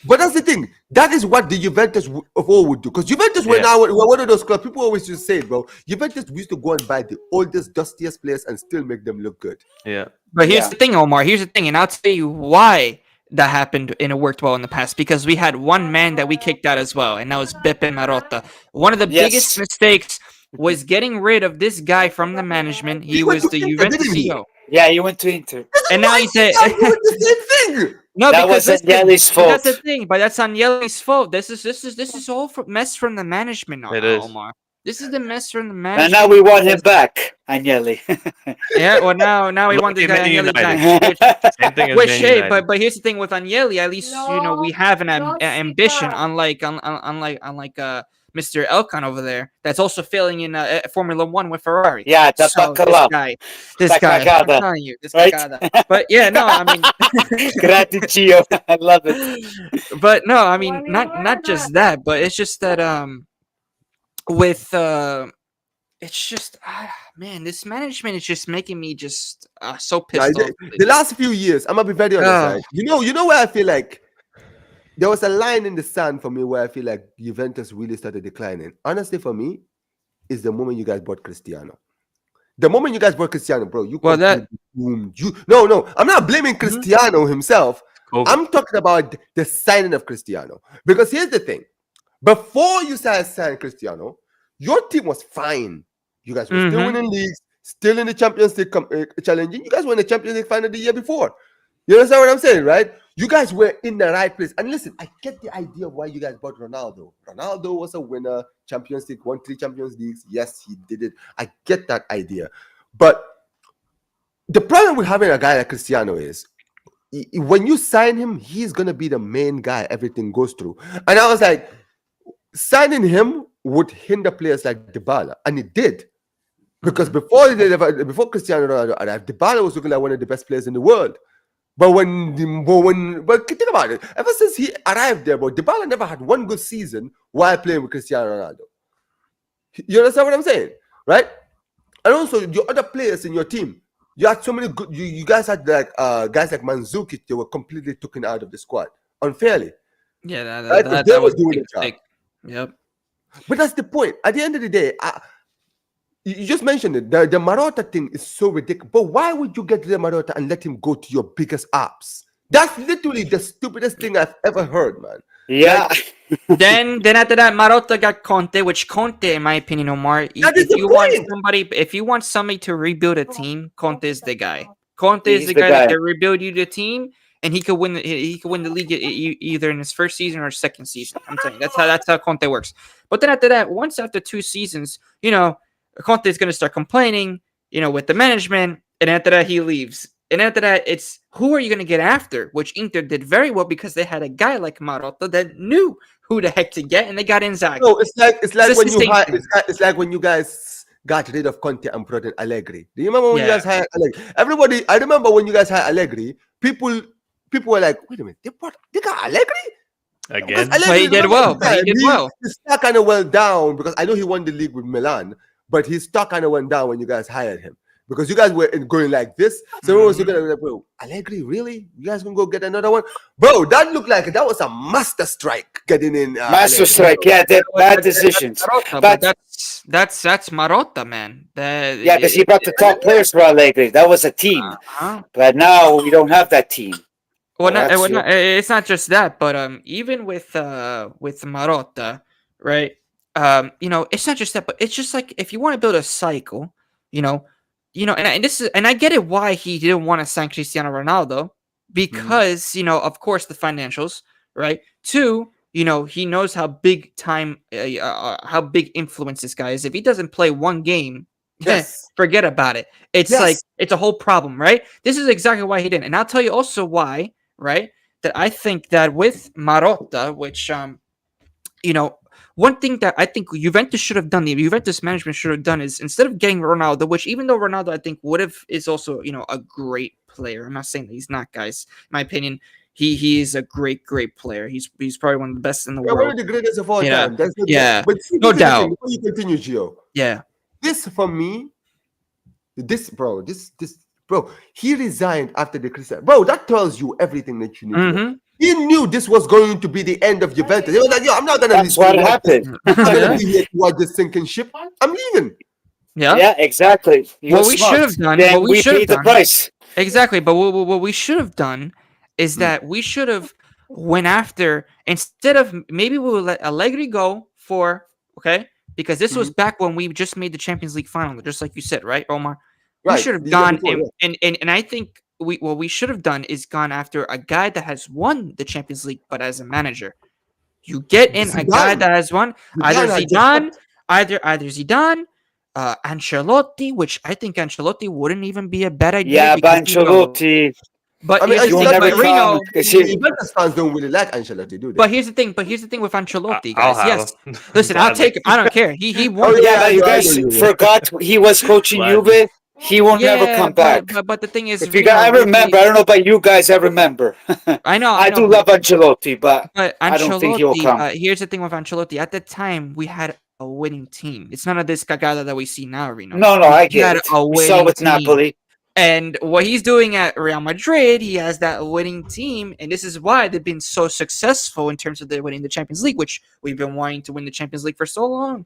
But that's the thing. That is what the Juventus of all would do. Because Juventus were one of those clubs. People always used to say, bro, Juventus used to go and buy the oldest, dustiest players and still make them look good. Yeah. But here's the thing, Omar. Here's the thing, and I'll tell you why that happened and it worked well in the past. Because we had one man that we kicked out as well, and that was Beppe Marotta. One of the biggest mistakes was getting rid of this guy from the management. He was the Juventus CEO. Yeah, he went to Inter. And now he said the same thing. No, that because was Agnelli's fault. That's the thing, but that's Agnelli's fault. This is all mess from the management, Omar. This is the mess from the management. And now we want him back, Agnelli. Yeah, well now we want this guy Agnelli back. Which but here's the thing with Agnelli, at least we have an ambition, unlike Mr. Elkan over there, that's also failing in Formula 1 with Ferrari. Yeah, this guy, I'm telling you, this guy. But yeah, no, I mean, Gratitude, I love it. But no, I mean, not just that, but it's just that it's just man, this management is just making me just so pissed off. The last few years, I'm gonna be very honest. Right? You know where I feel like there was a line in the sand for me where I feel like Juventus really started declining. Honestly, for me, is the moment you guys bought Cristiano. The moment you guys bought Cristiano, bro, no, I'm not blaming Cristiano himself. I'm talking about the signing of Cristiano. Because here's the thing. Before you signed Cristiano, your team was fine. You guys were still winning leagues, still in the Champions League challenging. You guys were in the Champions League final the year before. You understand what I'm saying, right? You guys were in the right place. And listen, I get the idea of why you guys bought Ronaldo. Ronaldo was a winner, Champions League, won 3 Champions Leagues. Yes, he did it. I get that idea. But the problem with having a guy like Cristiano is when you sign him, he's going to be the main guy everything goes through. And I was like, signing him would hinder players like Dybala. And it did. Because before Cristiano Ronaldo arrived, Dybala was looking like one of the best players in the world. But but think about it. Ever since he arrived there, bro, Dybala never had one good season while playing with Cristiano Ronaldo. You understand what I'm saying, right? And also, your other players in your team, you had so many good. You guys had like guys like Mandzukic. They were completely taken out of the squad unfairly. Yeah, that was doing the job. Yep. But that's the point. At the end of the day, you just mentioned it. The Marotta thing is so ridiculous. But why would you get the Marotta and let him go to your biggest apps? That's literally the stupidest thing I've ever heard, man. Yeah. Then after that, Marotta got Conte, which Conte, in my opinion, Omar, if you want somebody to rebuild a team, Conte is the guy. Conte is the guy that can rebuild you the team, and he could win the league either in his first season or second season. I'm telling you, that's how Conte works. But then after that, once after 2 seasons, Conte is going to start complaining, with the management, and after that, he leaves. And after that, it's who are you going to get after? Which Inter did very well because they had a guy like Marotta that knew who the heck to get, and they got Inzaghi. No, it's like when you guys got rid of Conte and brought in Allegri. Do you remember when you Yeah. guys hired Allegri? Everybody, I remember when you guys hired Allegri, people were like, wait a minute, they got Allegri? Again. Because But he did well. But he did well. His stock kind of went down because I know he won the league with Milan, but his stock kind of went down when you guys hired him. Because you guys were going like this. So everyone was looking at like, bro, Allegri, really? You guys gonna go get another one? Bro, that looked like that was a master strike getting in. Master Allegri. strike, yeah, bad decisions. But that's Marotta, man. Yeah, because he brought the top players for Allegri. That was a team. But now we don't have that team. It's not just that, but even with Marotta, right? It's not just that, but it's just like if you want to build a cycle, and I get it why he didn't want to sign Cristiano Ronaldo because of course the financials, right? Two, he knows how big time, how big influence this guy is. If he doesn't play one game, forget about it. It's like it's a whole problem, right? This is exactly why he didn't, and I'll tell you also why, right? That I think that with Marotta, which one thing that I think Juventus should have done, the Juventus management should have done, is instead of getting Ronaldo, which even though Ronaldo I think is also a great player. I'm not saying that he's not, guys. In my opinion, he is a great player. He's probably one of the best in the world. One of the greatest of all time. That's but no doubt. Before you continue, Gio. Yeah. This for me, bro, he resigned after the Cristiano. Bro, that tells you everything that you need to know. He knew this was going to be the end of Juventus. He was like, yo, I'm not gonna. That's what happened. I'm not gonna be here to watch this sinking ship. I'm leaving. Yeah, exactly. What we should have done. Then we paid the price. Exactly, but what we should have done is that we should have went after, instead of, maybe we would let Allegri go because this was back when we just made the Champions League final, just like you said, right, Omar? We should have gone and I think what we should have done is gone after a guy that has won the Champions League, but as a manager. You get in a guy that has won, either Zidane, Ancelotti, which I think Ancelotti wouldn't even be a bad idea. Yeah, but Ancelotti. But I mean, Rino, Juventus fans don't really like Ancelotti, do they? But here's the thing with Ancelotti, guys. Listen, I'll take him. I don't care. He won. You guys forgot he was coaching Juve. He will never come back. But the thing is, if you guys, I remember. I don't know about you guys. I remember. I know. I do love Ancelotti, but I don't think he'll come. Here's the thing with Ancelotti. At the time, we had a winning team. It's none of this cagada that we see now, Rino. No, I get it. We saw with Napoli. And what he's doing at Real Madrid, he has that winning team, and this is why they've been so successful in terms of winning the Champions League, which we've been wanting to win the Champions League for so long.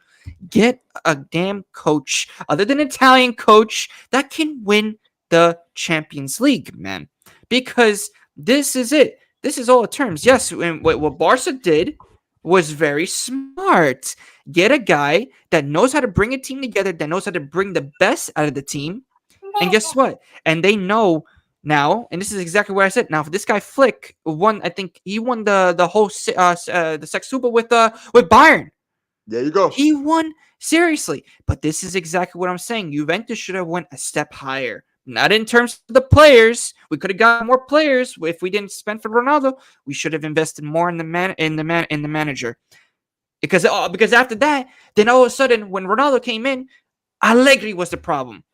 Get a damn coach, other than Italian coach, that can win the Champions League, man. Because this is it. This is all it terms. Yes, and what Barca did was very smart. Get a guy that knows how to bring a team together, that knows how to bring the best out of the team. And guess what? And they know now, and this is exactly what I said. Now, for this guy Flick won, I think he won the whole the Sextuple with Bayern. There you go. He won seriously. But this is exactly what I'm saying. Juventus should have went a step higher. Not in terms of the players. We could have got more players if we didn't spend for Ronaldo. We should have invested more in the manager. Because after that, then all of a sudden, when Ronaldo came in, Allegri was the problem.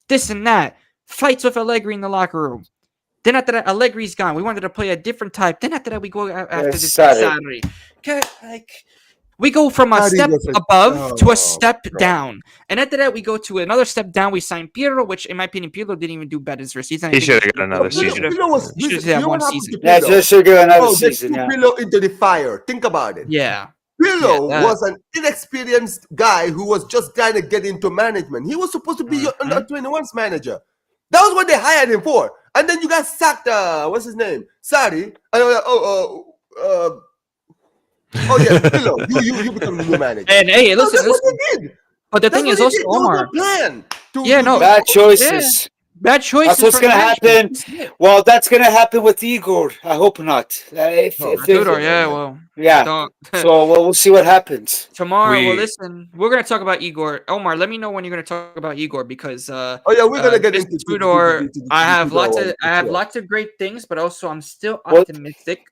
This and that. Fights with Allegri in the locker room. Then after that, Allegri's gone. We wanted to play a different type. Then after that, we go after this Sarri. We go from a step above to a step down. And after that, we go to another step down. We signed Pirlo, which, in my opinion, Pirlo didn't even do bad his first season. He should have got another season. He should have one season. Yeah, just should get another season. Pirlo into the fire. Think about it. Yeah. Pirlo was an inexperienced guy who was just trying to get into management. He was supposed to be your under 21's manager. That was what they hired him for. And then you guys sacked, what's his name? Sarri. Pirlo. You become the new manager. And hey, listen. That's what they did. But the thing is also, Omar. Bad choices. Bad choices. That's what's going to happen. Well, that's going to happen with Igor. I hope not. Tudor, yeah. So we'll see what happens tomorrow. Well, listen, we're going to talk about Igor. Omar, let me know when you're going to talk about Igor because we're going to get into Tudor. I have lots of great things, but also I'm still optimistic.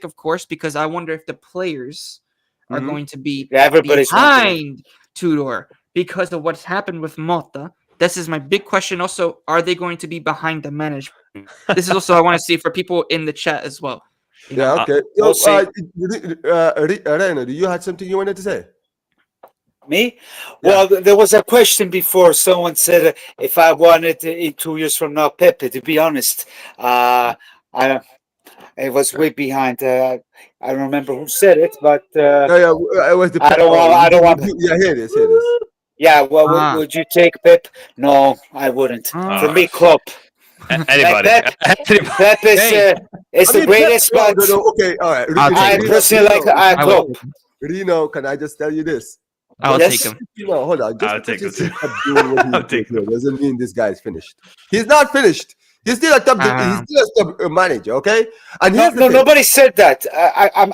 Of course, because I wonder if the players are going to be everybody's behind Tudor. because of what's happened with Motta. This is my big question. Also, are they going to be behind the management? This is also I want to see for people in the chat as well. Yeah, okay. we'll see. Reno, do you had something you wanted to say? Me? Well, there was a question before. Someone said if I wanted in 2 years from now, Pepe. To be honest, it was way behind. I don't remember who said it, but it was the. I don't want. Yeah, hear this. Yeah, well, would you take Pep? No, I wouldn't. For me, Klopp. Anybody? Pep is the greatest. But okay, all right. I personally like Klopp. Reno, can I just tell you this? I'll take him. No, hold on. I'll take him. I'll take him. Doesn't mean this guy is finished. He's not finished. He's still a top. He's still a top manager. Okay. And nobody said that.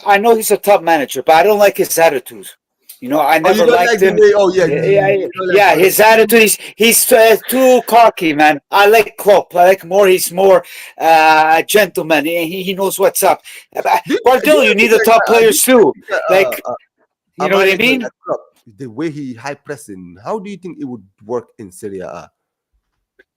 I know he's a top manager, but I don't like his attitude. You know, I never liked him. Yeah, his attitude. He's too cocky, man. I like Klopp. I like more. He's more a gentleman. He knows what's up. Guardiola, you need the top players too. Like, you know what I mean? The way he high pressing, how do you think it would work in Serie A?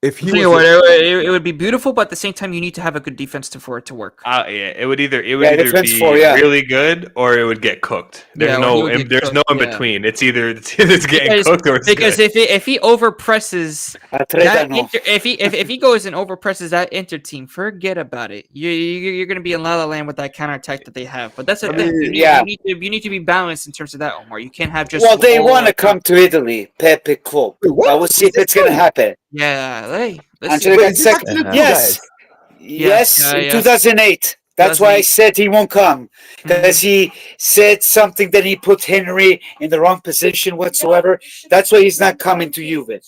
If he it would be beautiful, but at the same time, you need to have a good defense for it to work. Yeah, it would either be really good or it would get cooked. There's no in between. It's either it's getting cooked or it's because good. if he over presses if he goes and over presses that Inter team, forget about it. You're going to be in La La Land with that counter attack that they have. But that's the thing. You need to be balanced in terms of that, Omar. You can't have just. Well, they want to come to Italy, Pepe Klopp. We'll see if it's going to happen. Yeah, let's until get second. Yes, in 2008. That's why I said he won't come, because he said something that he put Henry in the wrong position whatsoever. That's why he's not coming to Juve.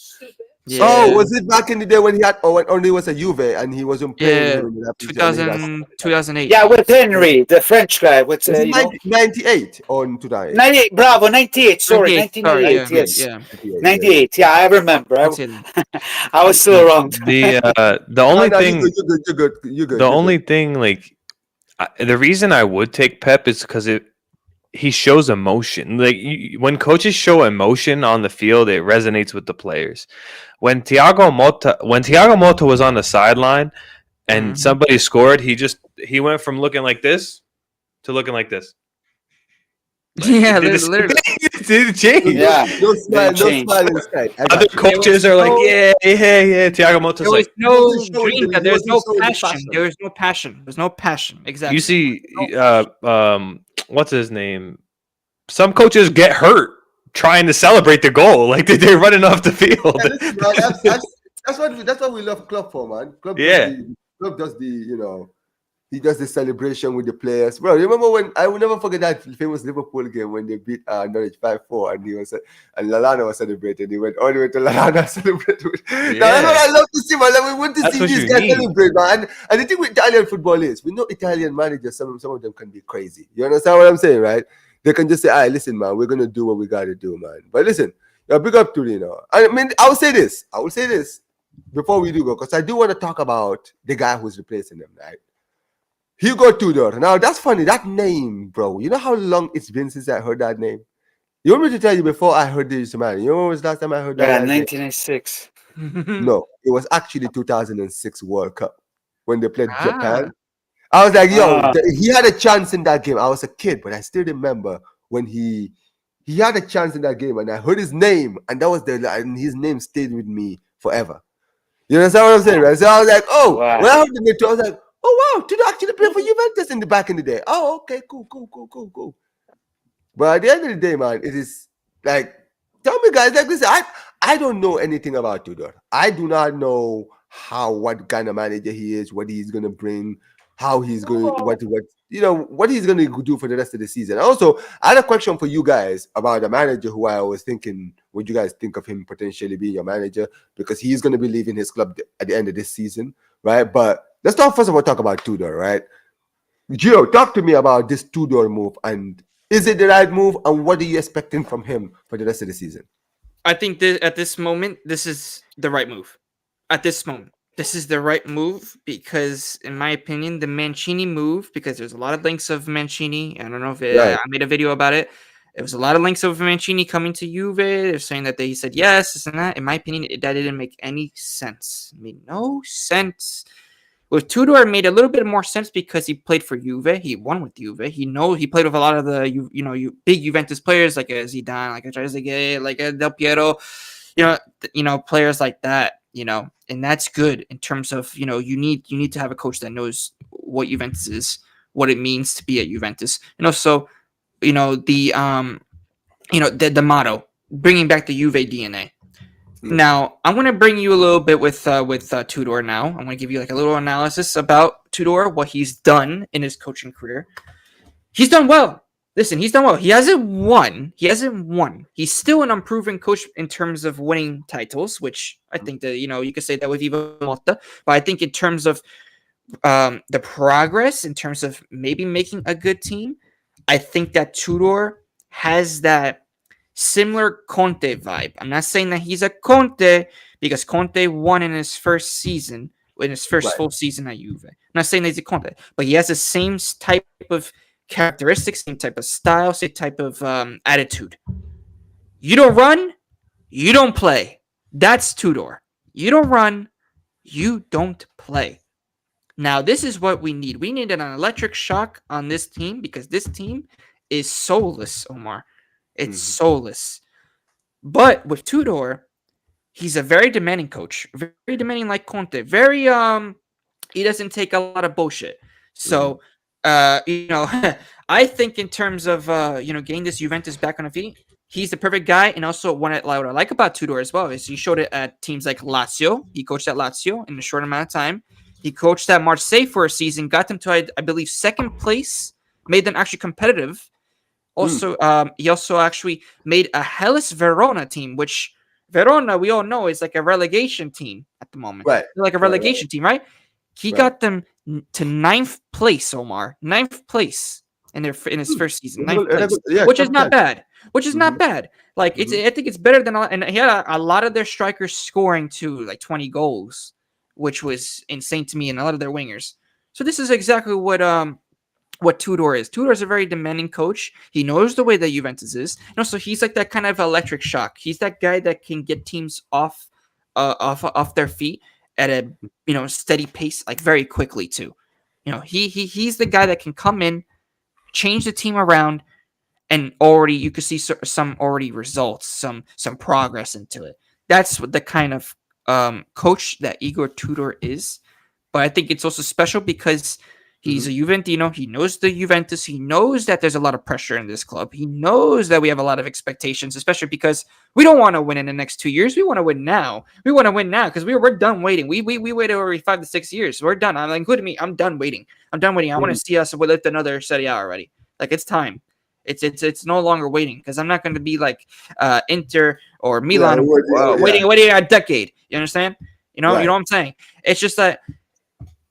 Yeah. Oh, was it back in the day when he had only was a Juve and he wasn't playing? 2008. Yeah, with Henry, the French guy. What's 98 on 2008? 98. Bravo, 98. Sorry, 1998. Yes, 98. Yeah, I remember. I was still around. The only thing. You're good. The only thing, like, the reason I would take Pep is because he shows emotion. Like when coaches show emotion on the field, it resonates with the players. When Thiago Motta was on the sideline and somebody scored, he went from looking like this to looking like this. Yeah, literally. It didn't change. Yeah, no smile inside. Other coaches are like, yeah. Thiago Motta's like, there's no passion. There's no passion. There's no passion. Exactly. You see, what's his name? Some coaches get hurt trying to celebrate the goal, like they're running off the field. Yeah, that's what we love Klopp for, man. Klopp does he does the celebration with the players. Bro, remember when I will never forget that famous Liverpool game when they beat Norwich 5-4 and Lallana was celebrating. He went all the way to Lallana celebrate with. Yeah. Now, that's what I love to see, man. Like, we want to see these guys celebrate, man. And the thing with Italian football is we know Italian managers, some of them can be crazy. You understand what I'm saying, right? They can just say, all right, listen, man, we're gonna do what we gotta do, man. But listen, big up to Nino. I mean, I will say this before we do go, because I do want to talk about the guy who's replacing him, right? Igor Tudor. Now, that's funny. That name, bro. You know how long it's been since I heard that name? You want me to tell you before I heard this, man? You know when was the last time I heard that? Yeah, 1996. No, it was actually 2006 World Cup when they played Japan. I was like, he had a chance in that game. I was a kid, but I still remember when he had a chance in that game, and I heard his name, and and his name stayed with me forever. You understand what I'm saying, right? So I was like, when I heard the name, I was like, oh wow, Tudor actually played for Juventus in the back in the day. Oh, okay, cool. But at the end of the day, man, it is like, tell me, guys, like this, I don't know anything about Tudor. I do not know what kind of manager he is, what he's gonna bring, how he's going, what he's gonna do for the rest of the season. Also, I had a question for you guys about a manager who I was thinking, would you guys think of him potentially being your manager, because he's gonna be leaving his club at the end of this season, right? But let's talk about Tudor, right? Gio, talk to me about this Tudor move, and is it the right move, and what are you expecting from him for the rest of the season? I think at this moment, this is the right move. At this moment, this is the right move because, in my opinion, the Mancini move, because there's a lot of links of Mancini. I don't know if I made a video about it. It was a lot of links of Mancini coming to Juve. They're saying that he said yes, this and that. In my opinion, that didn't make any sense. It made no sense. With Tudor, it made a little bit more sense because he played for Juve. He won with Juve. He played with a lot of the big Juventus players like a Zidane, like a Trezeguet, like a Del Piero, players like that. And that's good in terms of you need to have a coach that knows what Juventus is, what it means to be at Juventus, and also the motto, bringing back the Juve DNA. Now, I'm going to bring you a little bit with Tudor now. I'm going to give you like a little analysis about Tudor, what he's done in his coaching career. He's done well. Listen, he's done well. He hasn't won. He's still an unproven coach in terms of winning titles, which I think that, you could say that with Igor Motta. But I think in terms of the progress, in terms of maybe making a good team, I think that Tudor has that similar Conte vibe. I'm not saying that he's a Conte because Conte won in his first season, in his first full season at Juve. I'm not saying that he's a Conte, but he has the same type of characteristics, same type of style, same type of attitude. You don't run, you don't play. That's Tudor. You don't run, you don't play. Now, this is what we need. We need an electric shock on this team because this team is soulless, Omar. It's soulless. But with Tudor, he's a very demanding coach. Very demanding like Conte. Very he doesn't take a lot of bullshit. So I think in terms of getting this Juventus back on the feet, he's the perfect guy. And also what I like about Tudor as well is he showed it at teams like Lazio. He coached at Lazio in a short amount of time. He coached at Marseille for a season, got them to I believe second place, made them actually competitive. Also, he also actually made a Hellas Verona team, which Verona, we all know, is like a relegation team at the moment. Right. They're like a relegation team, right? He got them to 9th place, Omar. 9th place in his first season. 9th place, which is not bad. Which is not bad. Like, I think it's better than and he had a lot of their strikers scoring too, like 20 goals, which was insane to me, and a lot of their wingers. So this is exactly what Tudor is. Tudor is a very demanding coach. He knows the way that Juventus is. And also, he's like that kind of electric shock. He's that guy that can get teams off their feet at a steady pace, like very quickly too. He's the guy that can come in, change the team around, and already you could see some already results, some progress into it. That's what the kind of coach that Igor Tudor is. But I think it's also special because he's a Juventino. He knows the Juventus. He knows that there's a lot of pressure in this club. He knows that we have a lot of expectations, especially because we don't want to win in the next 2 years. We want to win now. We want to win now because we're done waiting. We waited over 5 to 6 years. We're done. Including me. I'm done waiting. I want to see us lift another Serie A already. Like, it's time. It's no longer waiting because I'm not going to be like Inter or Milan waiting a decade. You understand? You know what I'm saying? It's just that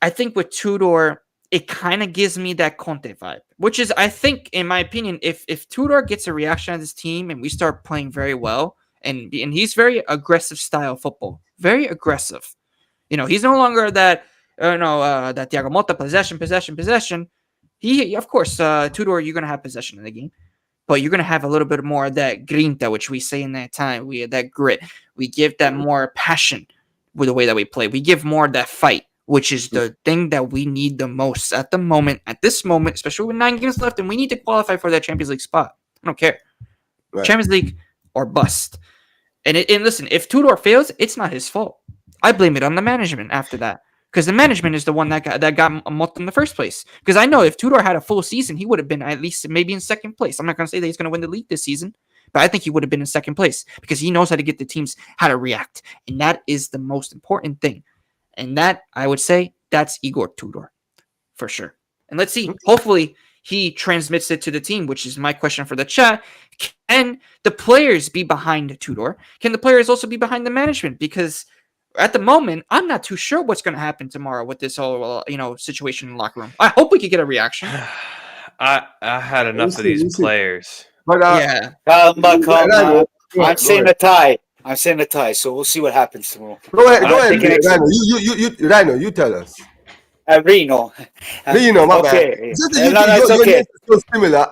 I think with Tudor, it kind of gives me that Conte vibe, which is, I think, in my opinion, if Tudor gets a reaction on his team and we start playing very well, and he's very aggressive style football, very aggressive. He's no longer that that Thiago Motta possession. He of course, Tudor, you're gonna have possession in the game, but you're gonna have a little bit more of that grinta, which we say in that time. We have that grit. We give that more passion with the way that we play. We give more of that fight, which is the thing that we need the most at this moment, especially with 9 games left, and we need to qualify for that Champions League spot. I don't care. Right. Champions League or bust. And listen, if Tudor fails, it's not his fault. I blame it on the management after that. Because the management is the one that got Motta in the first place. Because I know if Tudor had a full season, he would have been at least maybe in second place. I'm not going to say that he's going to win the league this season, but I think he would have been in second place because he knows how to get the teams how to react. And that is the most important thing. And that, I would say, that's Igor Tudor for sure. And let's see. Hopefully, he transmits it to the team, which is my question for the chat. Can the players be behind Tudor? Can the players also be behind the management? Because at the moment, I'm not too sure what's going to happen tomorrow with this whole situation in the locker room. I hope we could get a reaction. I had enough of these players. But come on. I'm saying a tie. So we'll see what happens tomorrow. Go ahead, Rhino. You tell us. Rino. Rino, my bad. Okay. Just that No, it's your okay. names are so similar.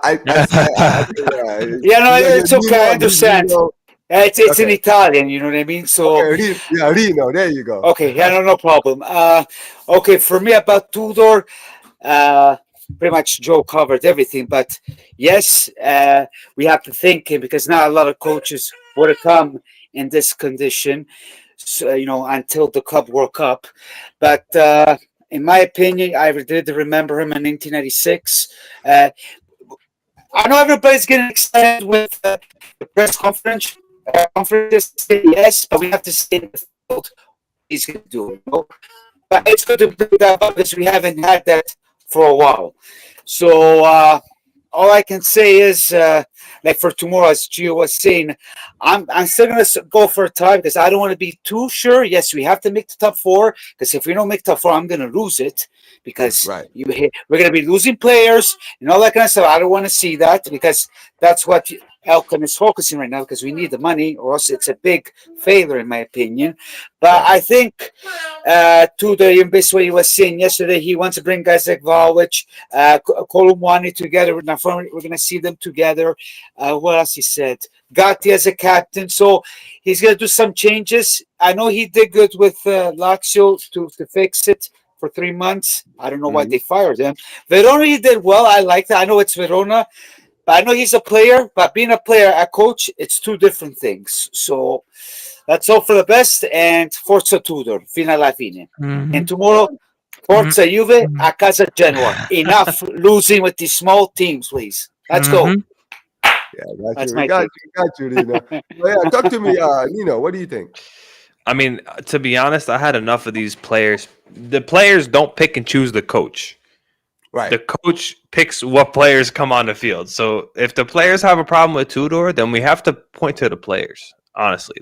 Yeah, no, it's okay. Nino I and understand. Rino. It's in Okay. Italian, you know what I mean? So, Okay, Rino. There you go. okay, yeah, no problem. Okay, for me about Tudor, pretty much Joe covered everything. But yes, we have to think because not a lot of coaches would have come in this condition, so, until the Club World Cup. But in my opinion, I did remember him in 1996. I know everybody's getting excited with the press conferences. Yes, but we have to stay in the field. He's going to do it. But it's good to do that because we haven't had that for a while. So all I can say is, like for tomorrow, as Gio was saying, I'm still going to go for a tie because I don't want to be too sure. Yes, we have to make the top four because if we don't make top four, I'm going to lose it because we're going to be losing players and all that kind of stuff. I don't want to see that because that's what Elkan is focusing right now because we need the money or else it's a big failure in my opinion. But I think to the best way he was saying yesterday, he wants to bring guys like Vlahovic, Kolumwani together. We're going to see them together. What else he said? Gatti as a captain. So he's going to do some changes. I know he did good with Lazio to fix it for 3 months. I don't know why they fired him. Verona, he did well. I like that. I know it's Verona. But I know he's a player, but being a player, a coach, it's two different things. So that's all for the best. And Forza Tudor, fino alla fine. And tomorrow, Forza Juve, a casa Genoa. Enough losing with these small teams, please. Let's go. Yeah, got you, Nino. Talk to me, Nino. What do you think? I mean, to be honest, I had enough of these players. The players don't pick and choose the coach. Right. The coach picks what players come on the field. So if the players have a problem with Tudor, then we have to point to the players, honestly.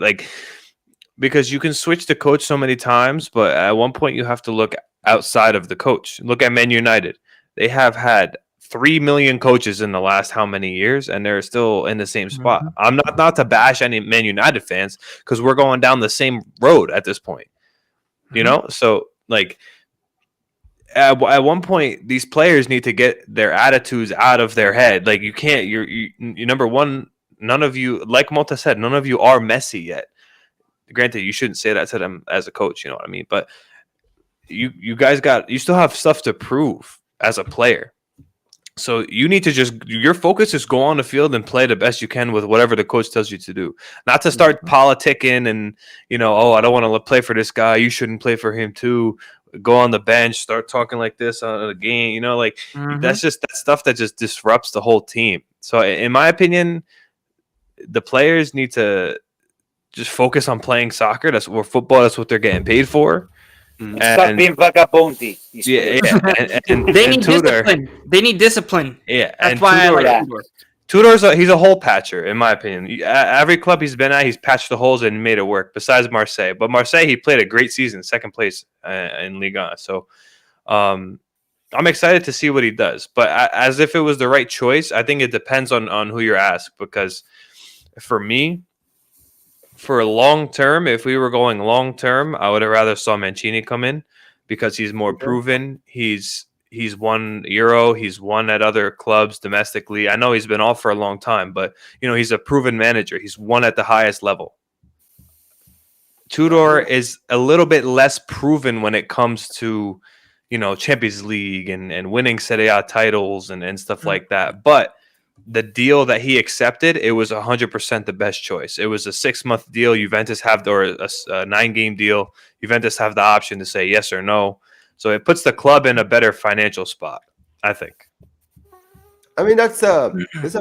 Because you can switch the coach so many times, but at one point you have to look outside of the coach. Look at Man United. They have had 3 million coaches in the last how many years, and they're still in the same spot. I'm not to bash any Man United fans because we're going down the same road at this point. You know? So, at one point, these players need to get their attitudes out of their head. Like, you can't, you number one, none of you, like Motta said, none of you are Messi yet. Granted, you shouldn't say that to them as a coach, you know what I mean? But you guys you still have stuff to prove as a player. So you need to your focus is go on the field and play the best you can with whatever the coach tells you to do. Not to start politicking and, I don't want to play for this guy. You shouldn't play for him too. Go on the bench, start talking like this on the game, that's stuff that just disrupts the whole team. So in my opinion, the players need to just focus on playing soccer. That's what football. That's what they're getting paid for. Stop being vagabondi. And they need discipline. They need discipline. Yeah, that's why I like Tudor. Tudor's he's a hole patcher, in my opinion. Every club he's been at, he's patched the holes and made it work. Besides Marseille, but Marseille, he played a great season, second place in Ligue 1. So, I'm excited to see what he does. But as if it was the right choice, I think it depends on who you're asked. Because for me, for long term, if we were going long term, I would have rather saw Mancini come in because he's more proven. He's won Euro. He's won at other clubs domestically. I know he's been off for a long time, but he's a proven manager. He's won at the highest level. Tudor is a little bit less proven when it comes to, Champions League and winning Serie A titles and stuff like that. But the deal that he accepted, it was 100% the best choice. It was a 6-month deal. Juventus or a 9-game deal. Juventus have the option to say yes or no. So it puts the club in a better financial spot, I think. I mean, that's a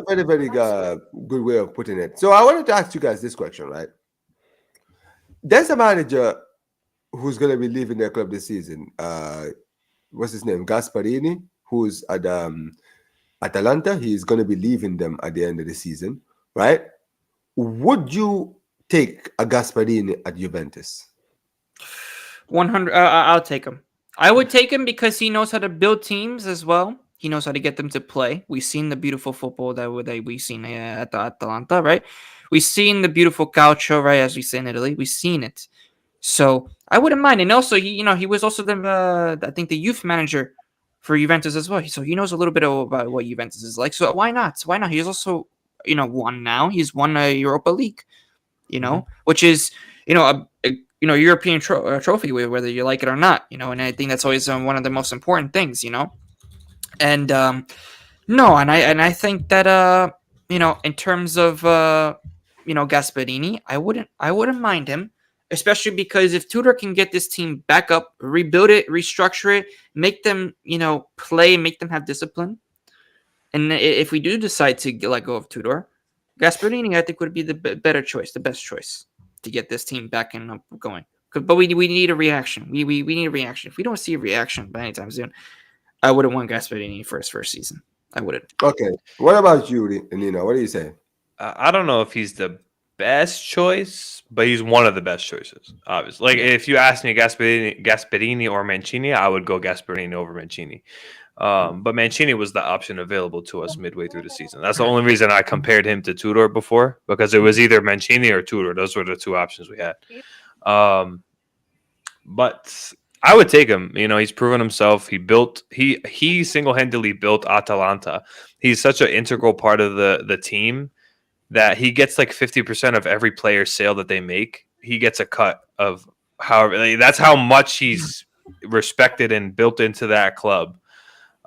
very, very good way of putting it. So I wanted to ask you guys this question, right? There's a manager who's going to be leaving their club this season. What's his name? Gasparini, who's at Atalanta. He's going to be leaving them at the end of the season, right? Would you take a Gasparini at Juventus? 100. I'll take him. I would take him because he knows how to build teams as well. He knows how to get them to play. We've seen the beautiful football that we've seen at the Atalanta, right? We've seen the beautiful calcio, right, as we say in Italy. We've seen it. So I wouldn't mind. And also, he was also I think the youth manager for Juventus as well. So he knows a little bit about what Juventus is like. So why not? Why not? He's also, won now. He's won a Europa League, which is, a European trophy, whether you like it or not, and I think that's always one of the most important things, And no, and I think that in terms of Gasperini, I wouldn't mind him, especially because if Tudor can get this team back up, rebuild it, restructure it, make them play, make them have discipline, and if we do decide to let go of Tudor, Gasperini I think would be the better choice, the best choice to get this team back and up going. But we need a reaction. We need a reaction. If we don't see a reaction by anytime soon, I wouldn't want Gasperini for his first season. I wouldn't. Okay. What about you, Nino? What do you say? I don't know if he's the best choice, but he's one of the best choices, obviously. Like, if you ask me Gasperini or Mancini, I would go Gasperini over Mancini. But Mancini was the option available to us midway through the season. That's the only reason I compared him to Tudor before, because it was either Mancini or Tudor. Those were the two options we had. But I would take him. He's proven himself. He single-handedly built Atalanta. He's such an integral part of the team that he gets like 50% of every player's sale that they make. He gets a cut of however. That's how much he's respected and built into that club.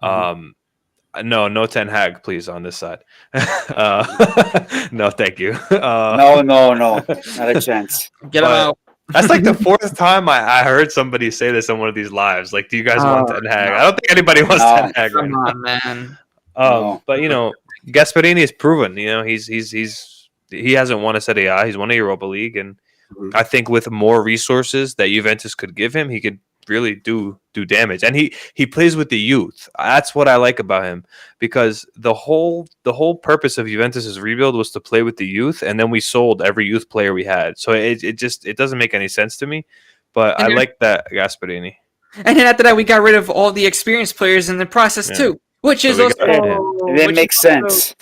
No Ten Hag, please, on this side. No, thank you. No, not a chance. Get him out. That's like the fourth time I heard somebody say this on one of these lives. Like, do you guys want Ten Hag? I don't think anybody wants Ten Hag right now. Come on, man. But Gasperini is proven. He hasn't won a Serie A. He's won a Europa League, and I think with more resources that Juventus could give him, he could really do damage. And he plays with the youth. That's what I like about him, because the whole purpose of Juventus's rebuild was to play with the youth, and then we sold every youth player we had. So it doesn't make any sense to me. But I like that Gasperini. And then after that, we got rid of all the experienced players in the process too, which is also it makes sense.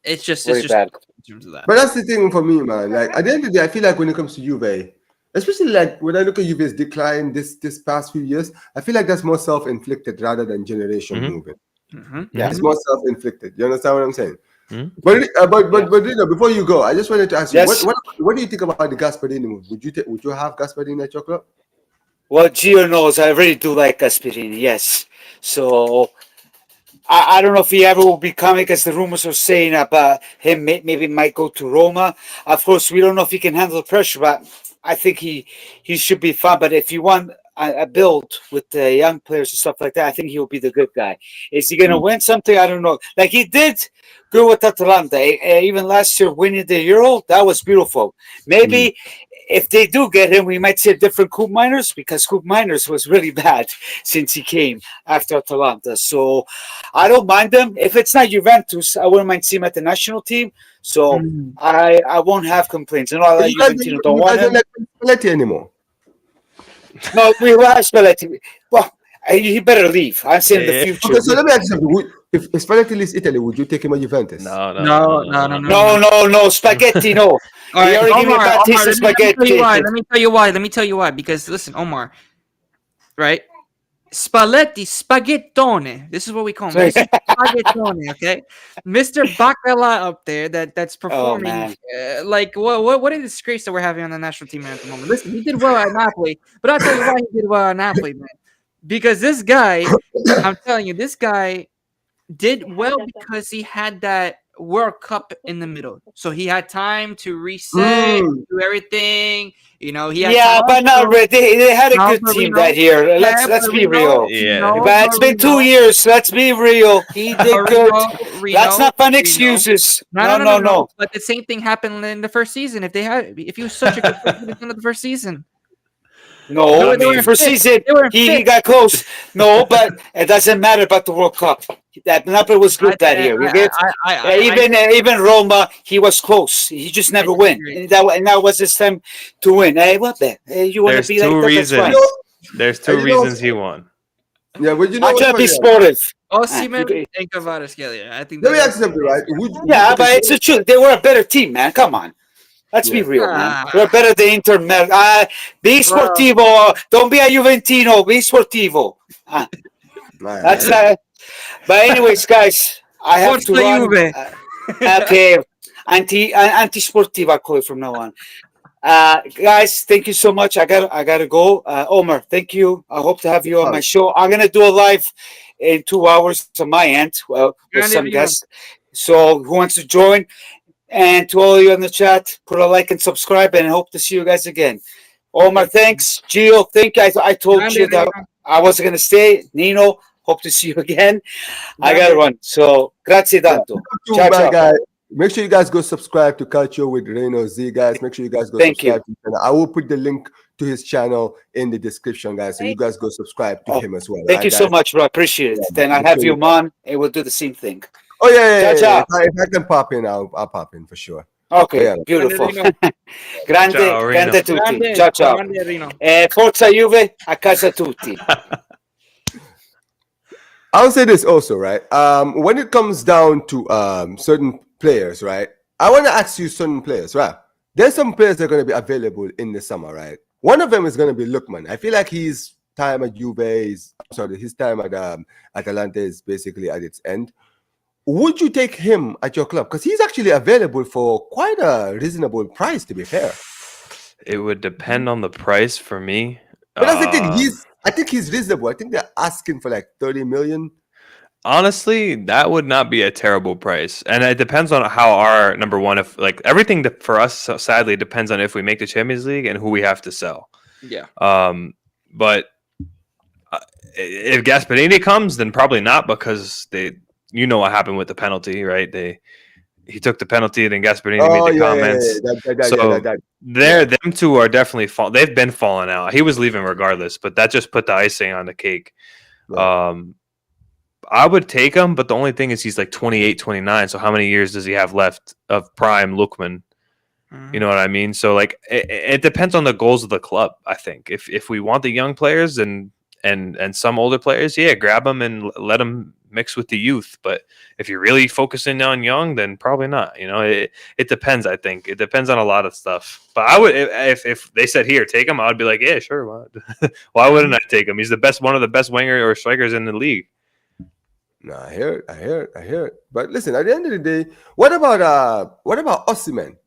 It's just bad. In terms of that. But that's the thing for me, man. Like, at the end of the day, I feel like when it comes to Juve, especially like when I look at Juve's decline this past few years, I feel like that's more self-inflicted rather than generation moving. Yeah, it's more self-inflicted. You understand what I'm saying? Mm-hmm. But before you go, I just wanted to ask you, Yes. what do you think about the Gasperini move? Would you have Gasperini at your club? Well, Gio knows I really do like Gasperini, yes. So I don't know if he ever will be coming, as the rumors are saying about him maybe might go to Roma. Of course, we don't know if he can handle the pressure, but I think he should be fine. But if you want a build with the young players and stuff like that, I think he'll be the good guy. Is he going to win something? I don't know. Like, he did good with Atalanta. Even last year, winning the Euro, that was beautiful. Maybe if they do get him, we might see a different Coupe Miners, because Coupe Miners was really bad since he came after Atalanta. So I don't mind him. If it's not Juventus, I wouldn't mind seeing him at the national team. So I won't have complaints. And all that Juventino don't want him. Like Spalletti anymore. No, we will have Spalletti. Well, he better leave. I'm saying in the future. Okay, so let me ask you something. If Spalletti leaves Italy, would you take him at Juventus? No, spaghetti, no. All right, He already gave me a bad taste of spaghetti. Let me tell you why. Because listen, Omar, right? Spalletti, spaghettone. This is what we call him. Spaghettone, okay? Mr. Bacala up there that's performing like what a disgrace that we're having on the national team at the moment. Listen, he did well at Napoli, but I'll tell you why he did well at Napoli, man. Because this guy, I'm telling you, this guy did well because he had that World Cup in the middle. So he had time to reset, do everything. He had but not really. They had a good team that year. Let's be real. But it's been 2 years. Let's be real. He did good. That's not fun excuses. No. But the same thing happened in the first season. If he was such a good player in the first season. No, first season he got close. No, but it doesn't matter about the World Cup. That Napoli was good that year. Even Roma, he was close. He just never win. And that was his time to win. Hey, what the? You want to be like that? There's two reasons he won. Yeah, but you know I'm trying to be sportive. Osimhen and Kvaratskhelia. I think. Let me ask you something, right? But it's the truth. They were a better team, man. Come on. Let's be real, man. Ah. We're better than Inter. Be sportivo. Don't be a Juventino. Be sportivo. That's that. But anyways, guys, I have to Forza run. Juve. Okay, anti-sportivo, I call it from now on. Guys, thank you so much. I gotta go. Omar, thank you. I hope to have you on my show. I'm gonna do a live in 2 hours on my end. Well, with some guests. So who wants to join? And to all of you in the chat, put a like and subscribe, and I hope to see you guys again. Omar, thanks. Gio, thank you. I told you that I wasn't going to stay. Nino, hope to see you again. I got to run. So, grazie tanto. Ciao, ciao. Guys. Make sure you guys go subscribe to Culture with Rino Z, guys. Make sure you guys go subscribe to his channel. I will put the link to his channel in the description, guys. So you guys go subscribe to him as well. Thank you so much, bro. Appreciate it. Then I'll have you on, and we'll do the same thing. Oh, yeah. If I can pop in, I'll pop in for sure. Okay, beautiful. Grande tutti. Ciao, ciao. Forza Juve, a casa tutti. I'll say this also, right? When it comes down to certain players, right? I want to ask you certain players, right? There's some players that are going to be available in the summer, right? One of them is going to be Lookman. I feel like his time at Juve his time at Atalanta is basically at its end. Would you take him at your club? Because he's actually available for quite a reasonable price, to be fair. It would depend on the price for me. But that's the thing. I think he's reasonable. I think they're asking for like 30 million. Honestly, that would not be a terrible price. And it depends on how our number one, if like everything for us, sadly, depends on if we make the Champions League and who we have to sell. Yeah. But if Gasperini comes, then probably not, because you know what happened with the penalty, right? He took the penalty, then Gasperini made the comments. Them two are definitely they've been falling out. He was leaving regardless, but that just put the icing on the cake. Right. I would take him, but the only thing is he's like 28, 29. So how many years does he have left of prime Lookman? You know what I mean? So like it depends on the goals of the club, I think. If we want the young players and some older players, grab them and let them mix with the youth. But if you're really focusing on young, then probably not. You know, it depends. I think it depends on a lot of stuff. But I would, if they said here, take him, I would be like, yeah, sure. Why wouldn't I take him? He's one of the best winger or strikers in the league. No, I hear it. But listen, at the end of the day, what about Osimhen?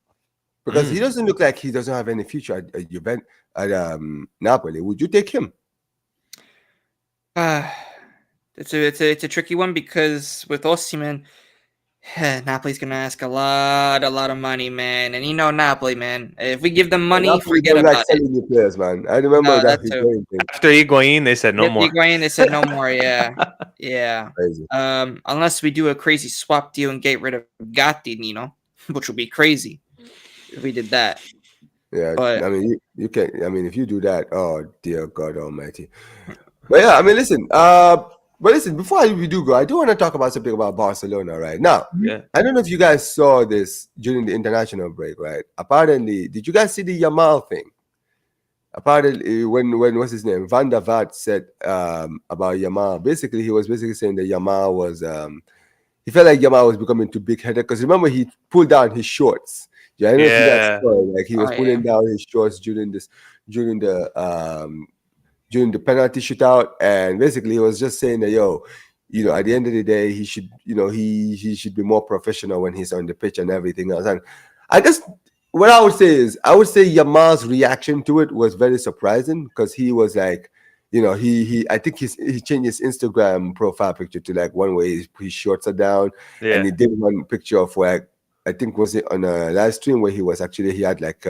Because he doesn't look like he doesn't have any future at Napoli. Would you take him? It's a tricky one, because with Osimhen, Napoli's gonna ask a lot of money, man. And you know Napoli, man. If we give them money, Napoli forget about selling new players, man. I remember that thing. After Higuain, they said no more. Higuain, they said no more. Yeah, yeah. Crazy. Unless we do a crazy swap deal and get rid of Gatti, Nino, which would be crazy if we did that. Yeah, but I mean, you can. I mean, if you do that, oh dear God Almighty. But yeah, I mean, listen. But listen, before we do go, I do want to talk about something about Barcelona right now. Yeah. I don't know if you guys saw this during the international break, right? Apparently, did you guys see the Yamal thing? Apparently, when what's his name? Van der Vaart said about Yamal. Basically, he was saying that Yamal was he felt like Yamal was becoming too big-headed, because remember he pulled down his shorts. Yeah, I don't know if you guys saw it. Like he was pulling down his shorts during the penalty shootout, and basically he was just saying that, you know, at the end of the day, he should, you know, he should be more professional when he's on the pitch and everything else. And I guess what I would say Yamal's reaction to it was very surprising, because he was like, you know, I think he changed his Instagram profile picture to like one way his shorts are down, and he did one picture of where I think was it on a live stream where he had like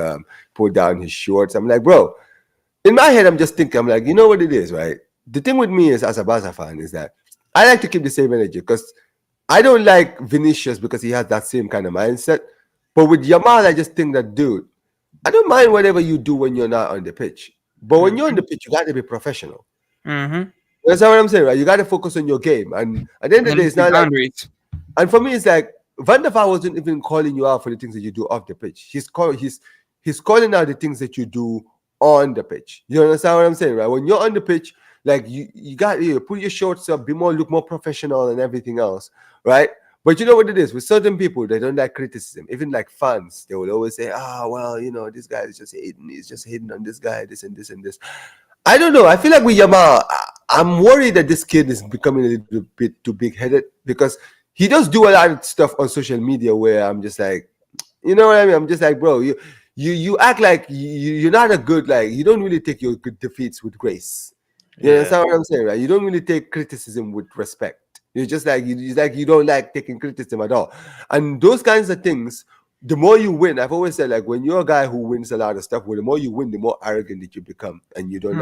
pulled down his shorts. I'm like, bro. In my head, I'm just thinking, I'm like, you know what it is, right? The thing with me is, as a Barca fan, is that I like to keep the same energy, because I don't like Vinicius because he has that same kind of mindset. But with Yamal, I just think that, dude, I don't mind whatever you do when you're not on the pitch. But when you're on the pitch, you got to be professional. That's what I'm saying, right? You got to focus on your game. And at the end of the day, it's not like... And for me, it's like, Van der Vaart wasn't even calling you out for the things that you do off the pitch. He's calling out the things that you do on the pitch. You understand what I'm saying, right? When you're on the pitch, like you got to put your shorts up, look more professional and everything else, right? But you know what it is with certain people, they don't like criticism. Even like fans, they will always say, well, this guy is just hating. He's just hating on this guy, this and this and this. I don't know. I feel like with Yamal, I'm worried that this kid is becoming a little bit too big-headed because he does do a lot of stuff on social media where I'm just like, you know what I mean? I'm just like, bro, you act like you're not a good, like, you don't really take your good defeats with grace. You understand what I'm saying, right? You don't really take criticism with respect. You're just like, you don't like taking criticism at all. And those kinds of things, the more you win, I've always said, like, when you're a guy who wins a lot of stuff, well, the more you win, the more arrogant that you become, and you don't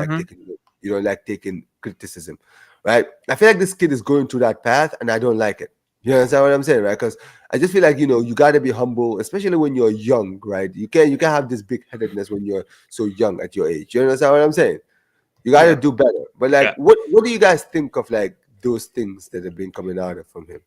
like taking criticism, right? I feel like this kid is going through that path, and I don't like it. You understand what I'm saying, right? Because I just feel like, you got to be humble, especially when you're young, right? You can't have this big-headedness when you're so young at your age. You understand what I'm saying? You got to do better. But, like, what do you guys think of, like, those things that have been coming out from him?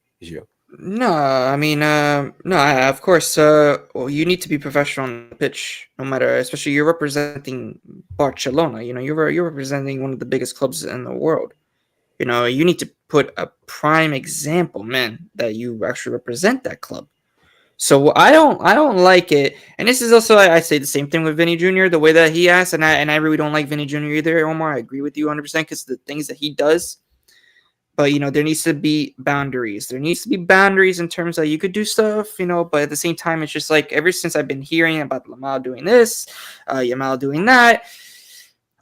No, I mean, no, of course, well, you need to be professional on the pitch, no matter, especially you're representing Barcelona, you're representing one of the biggest clubs in the world. You need to put a prime example, man, that you actually represent that club. So I don't like it. And this is also, I say the same thing with Vinny Jr., the way that he acts, and I really don't like Vinny Jr. either, Omar. I agree with you 100% because the things that he does. But, there needs to be boundaries. There needs to be boundaries in terms of you could do stuff, but at the same time, it's just like ever since I've been hearing about Yamal doing this, Yamal doing that,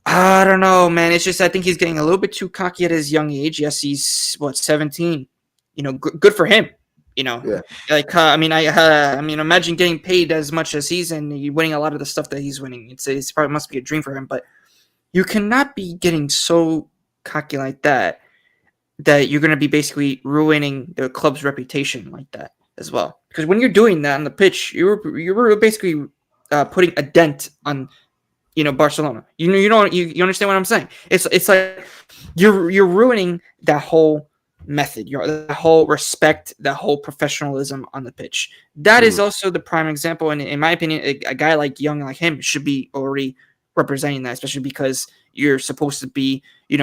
I don't know, man. It's just I think he's getting a little bit too cocky at his young age. Yes, he's, 17. Good for him. Yeah. Like, I mean, imagine getting paid as much as he's and winning a lot of the stuff that he's winning. It's probably must be a dream for him. But you cannot be getting so cocky like that you're going to be basically ruining the club's reputation like that as well. Because when you're doing that on the pitch, you're basically putting a dent on, Barcelona. You understand what I'm saying? It's like you're ruining that whole method, the whole respect, the whole professionalism on the pitch. That is also the prime example, and in my opinion, a guy like young like him should be already representing that, especially because you're supposed to be, you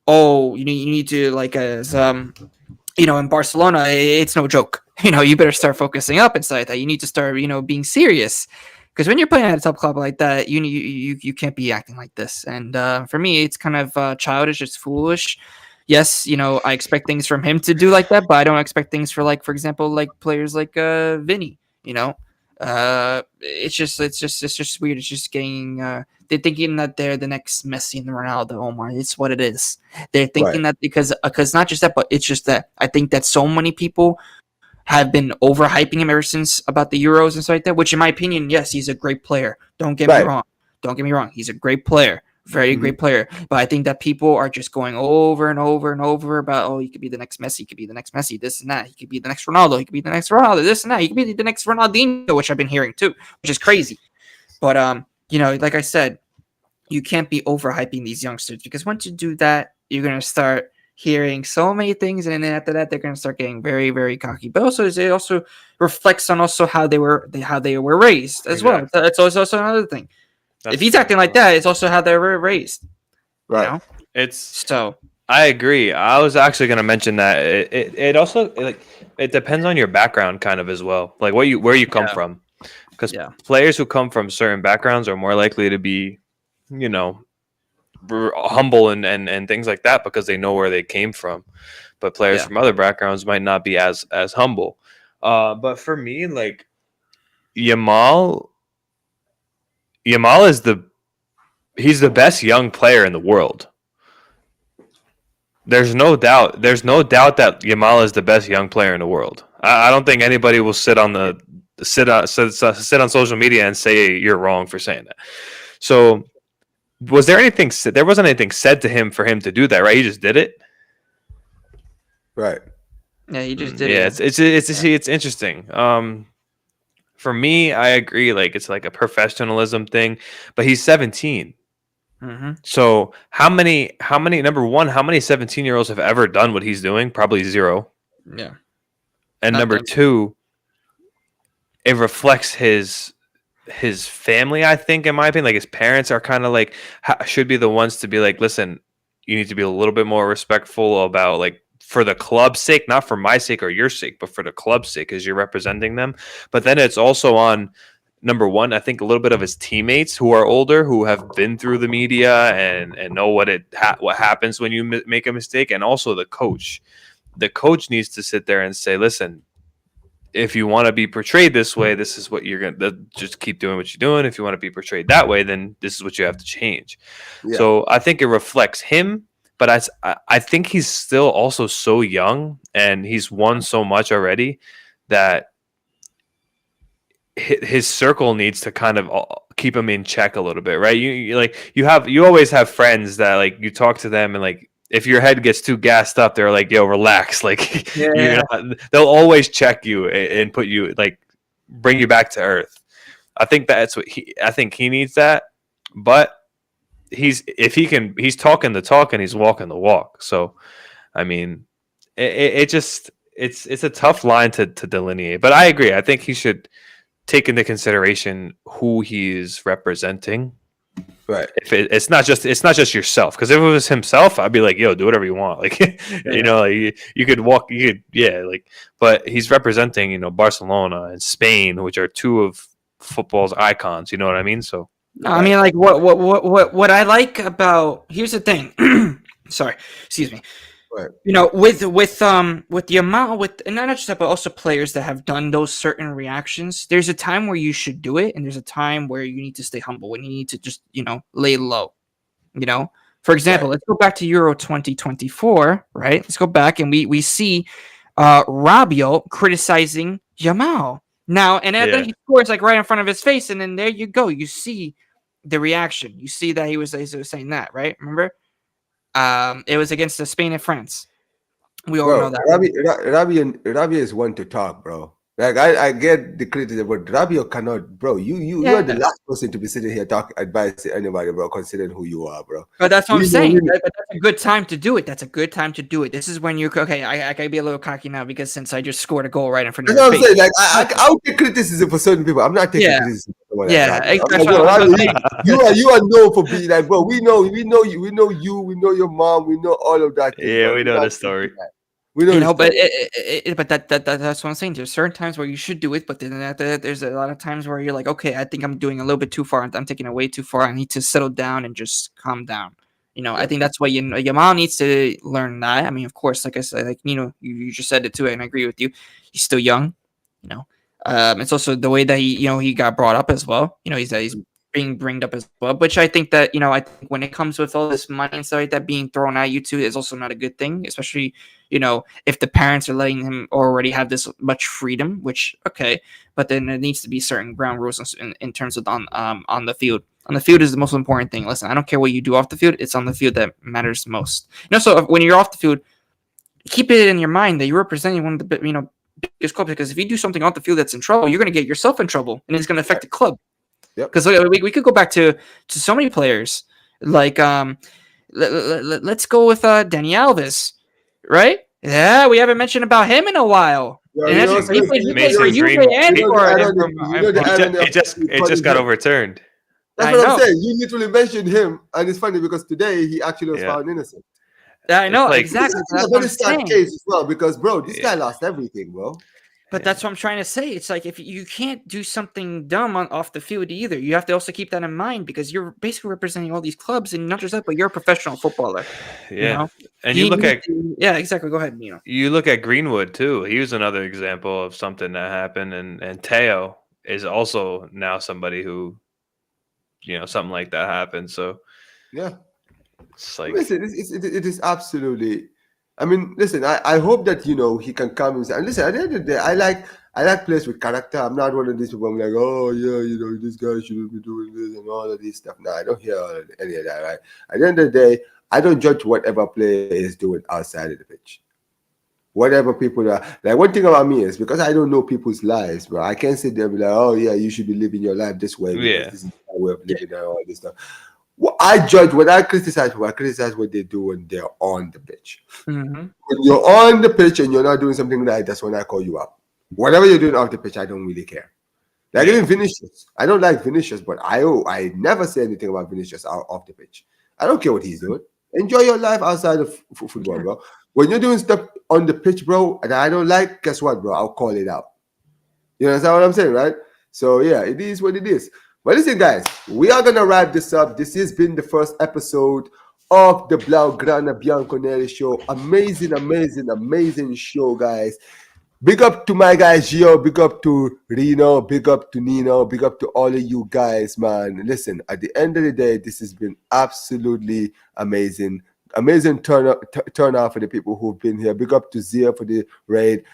need to, like, as in Barcelona, it's no joke. You better start focusing up and stuff like that. You need to start, being serious, because when you're playing at a top club like that, you can't be acting like this. And for me, it's kind of childish. It's foolish. Yes, I expect things from him to do like that, but I don't expect things for example, like players like Vinny. It's just weird. It's just getting they're thinking that they're the next Messi and Ronaldo. Omar, it's what it is. They're thinking that because not just that, but it's just that I think that so many people have been overhyping him ever since about the Euros and stuff like that. Which, in my opinion, yes, he's a great player. Don't get me wrong. Don't get me wrong. He's a great player. Very great player. But I think that people are just going over and over and over about, he could be the next Messi, he could be the next Messi, this and that. He could be the next Ronaldo, he could be the next Ronaldo, this and that. He could be the next Ronaldinho, which I've been hearing too, which is crazy. But, like I said, you can't be overhyping these youngsters, because once you do that, you're going to start hearing so many things, and then after that, they're going to start getting very, very cocky. But also, it also reflects on also how they were raised as well. That's also another thing. If he's acting like that, it's also how they were raised. Right. It's so. I agree. I was actually going to mention that it also it depends on your background kind of as well, like where you come from, because players who come from certain backgrounds are more likely to be, humble and things like that because they know where they came from. But players from other backgrounds might not be as humble. But for me, like Yamal is he's the best young player in the world. There's no doubt that Yamal is the best young player in the world. I don't think anybody will sit on social media and say you're wrong for saying that. So there wasn't anything said to him for him to do that, right? He just did it. Right. Yeah, he just did it. It's interesting. For me, I agree. Like, it's like a professionalism thing, but he's 17. Mm-hmm. So how many? Number one, how many 17-year-olds have ever done what he's doing? Probably zero. Yeah. And number two, it reflects his family. I think, in my opinion, like his parents are kind of like should be the ones to be like, listen, you need to be a little bit more respectful about like for the club's sake, not for my sake or your sake, but for the club's sake, because you're representing them. But then it's also on, number one, I think a little bit of his teammates who are older, who have been through the media and know what happens when you make a mistake, and also the coach. The coach needs to sit there and say, listen, if you want to be portrayed this way, this is what you're going to just keep doing what you're doing. If you want to be portrayed that way, then this is what you have to change. Yeah. So I think it reflects him, but I think he's still also so young and he's won so much already that his circle needs to kind of keep him in check a little bit, right? You always have friends that like you talk to them and like, if your head gets too gassed up, they're like, yo, relax. Like, they'll always check you and put you, like, bring you back to earth. I think that's what he needs that. But he's talking the talk and he's walking the walk. So, I mean, it's a tough line to delineate. But I agree. I think he should take into consideration who he's representing. Right. If it's not just yourself, because if it was himself, I'd be like, yo, do whatever you want. Like, you could walk, but he's representing, Barcelona and Spain, which are two of football's icons. You know what I mean? So, no, I mean, like, what I like about, here's the thing. Sorry, excuse me. Right. With the amount and not just that, but also players that have done those certain reactions, there's a time where you should do it, and there's a time where you need to stay humble and you need to just lay low. For example, Let's go back to Euro 2024, right? Let's go back and we see Rabiot criticizing Yamal now, and then he scores like right in front of his face, and then there you go, you see the reaction, you see that he was saying that, right? Remember? It was against Spain and France. We all know that. Rabiot is one to talk, bro. Like I get the criticism, but Rabiot cannot, bro. You're the last person to be sitting here talking advice to anybody, bro. Considering who you are, bro. But that's what I'm saying. That's a good time to do it. That's a good time to do it. This is when you're okay. I can be a little cocky now because since I just scored a goal right in front of your face. That's what I'm saying. Like I'll take criticism for certain people. I'm not taking criticism. Exactly. You are known for being like, bro. We know you. We know your mom. We know all of that. Yeah, we know the story. We know, but that's what I'm saying. There's certain times where you should do it, but then there's a lot of times where you're like, okay, I think I'm doing a little bit too far. I'm taking it way too far. I need to settle down and just calm down. I think that's why Yamal needs to learn that. I mean, of course, like I said, like Nino, you just said it too, and I agree with you. He's still young. It's also the way that he got brought up as well. He's being bringed up as well, which I think that I think when it comes with all this money and stuff like that being thrown at you too is also not a good thing, especially if the parents are letting him already have this much freedom, which okay, but then there needs to be certain ground rules in terms of on the field. On the field is the most important thing. Listen, I don't care what you do off the field; it's on the field that matters most. So when you're off the field, keep it in your mind that you're representing one of the biggest clubs, because if you do something off the field that's in trouble, you're going to get yourself in trouble, and it's going to affect the club. Because we could go back to so many players. Like let's go with Dani Alves, right? Yeah, we haven't mentioned about him in a while. It just got overturned. That's what I'm saying. You literally mentioned him, and it's funny because today he actually was found innocent. I know, exactly. That's a very sad case as well, because bro, this guy lost everything, bro. But that's what I'm trying to say. It's like if you can't do something dumb off the field either, you have to also keep that in mind, because you're basically representing all these clubs, and not just that, but you're a professional footballer. Yeah, and you look at exactly. Go ahead, Nino. You look at Greenwood too. He was another example of something that happened, and Teo is also now somebody who, something like that happened. So yeah, it's like, listen, it is absolutely. I mean, listen, I hope that, he can come and listen, at the end of the day, I like players with character. I'm not one of these people. I'm like, oh, yeah, this guy shouldn't be doing this and all of this stuff. No, I don't hear any of that, right? At the end of the day, I don't judge whatever player is doing outside of the pitch. Whatever people are. Like, one thing about me is, because I don't know people's lives, bro, I can't sit there and be like, oh, yeah, you should be living your life this way. Yeah. This is my way of living and all this stuff. Well, I judge when I criticize people, I criticize what they do when they're on the pitch. Mm-hmm. When you're on the pitch and you're not doing something right, that's when I call you out. Whatever you're doing off the pitch, I don't really care. Like even Vinicius, I don't like Vinicius, but I never say anything about Vinicius off the pitch. I don't care what he's doing. Enjoy your life outside of football, bro. when you're doing stuff on the pitch, bro, and I don't like, guess what, bro? I'll call it out. You understand what I'm saying, right? So yeah, it is what it is. But listen, guys, we are gonna wrap this up. This has been the first episode of the Blaugrana Bianconeri Show. Amazing, amazing, amazing show, guys. Big up to my guys, Gio. Big up to Rino. Big up to Nino. Big up to all of you guys, man. Listen, at the end of the day, this has been absolutely amazing. Amazing turnout for the people who've been here. Big up to Zia for the raid.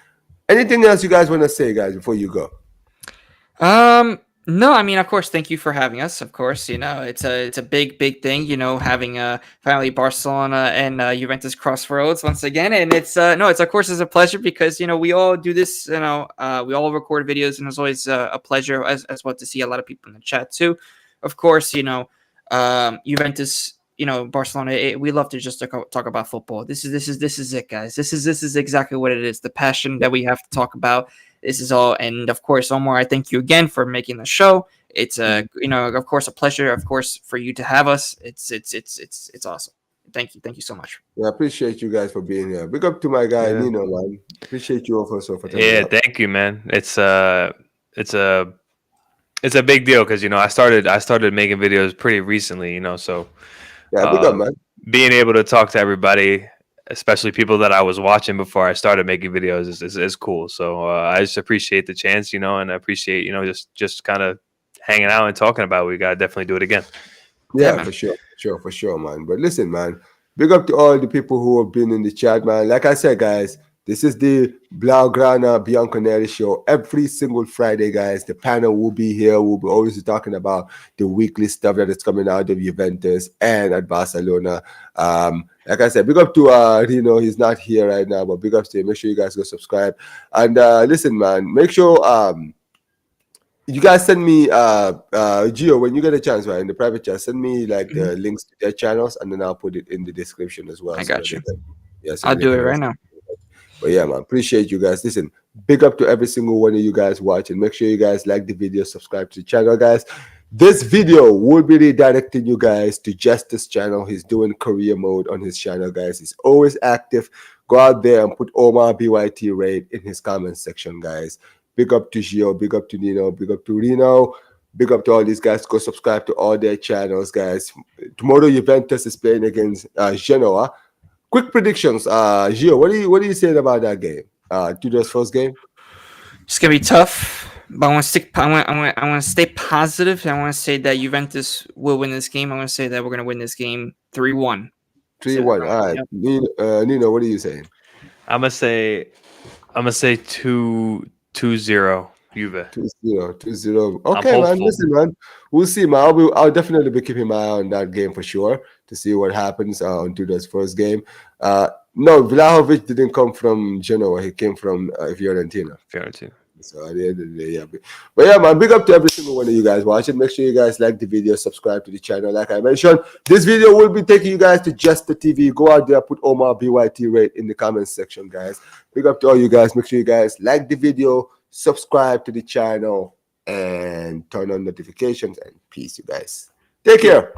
Anything else you guys want to say, guys, before you go? No, I mean, of course, thank you for having us. Of course, it's a big thing, having finally Barcelona and Juventus crossroads once again, and it's of course it's a pleasure because we all do this, we all record videos, and it's always a pleasure as well to see a lot of people in the chat too. Of course, Juventus, Barcelona. We love to just talk about football. This is it, guys. This is exactly what it is. The passion that we have to talk about. This is all, and of course, Omar, I thank you again for making the show. It's of course, a pleasure, of course, for you to have us. It's awesome. Thank you so much. Yeah, I appreciate you guys for being here. Big up to my guy Nino, man. Appreciate you also for yeah. Thank you, man. It's a big deal because I started making videos pretty recently, so yeah, big up, man. Being able to talk to everybody, especially people that I was watching before I started making videos, is cool. So I just appreciate the chance, and I appreciate just kind of hanging out and talking about it. We gotta definitely do it again. Yeah, for sure, man. But listen, man, big up to all the people who have been in the chat, man. Like I said, guys, this is the Blaugrana Bianconeri Show. Every single Friday, guys, the panel will be here. We'll be always talking about the weekly stuff that is coming out of Juventus and at Barcelona. Like I said, big up to Rino. He's not here right now, but big up to him. Make sure you guys go subscribe. And listen, man, make sure you guys send me Gio, when you get a chance, right, in the private chat, send me like the links to their channels, and then I'll put it in the description as well. I got you. Yes, I'll do it right now. But yeah, man, appreciate you guys. Listen, big up to every single one of you guys watching. Make sure you guys like the video, subscribe to the channel, guys. This video will be redirecting you guys to Justice channel. He's doing career mode on his channel, guys. He's always active. Go out there and put Omar BYT raid in his comment section, guys. Big up to Gio, big up to Nino, big up to Rino, big up to all these guys. Go subscribe to all their channels, guys. Tomorrow, Juventus is playing against Genoa. Quick predictions, Gio. What are you saying about that game? Tudor's first game. It's gonna be tough, but I want to stay positive. I want to say that Juventus will win this game. I want to say that we're gonna win this game 3-1. 3-1. All right, yep. Nino, what are you saying? I'm gonna say 2-0 Juve. 2-0. Okay, man. Listen, man. We'll see, man. I'll definitely be keeping my eye on that game for sure to see what happens on Tudor's first game. No, Vlahovic didn't come from Genoa. He came from Fiorentina. So at the end of the day, yeah. But yeah, man, big up to every single one of you guys watching. Make sure you guys like the video, subscribe to the channel. Like I mentioned, this video will be taking you guys to Just the TV. Go out there, put Omar BYT rate in the comments section, guys. Big up to all you guys. Make sure you guys like the video, subscribe to the channel, and turn on notifications. And peace, you guys. Take care.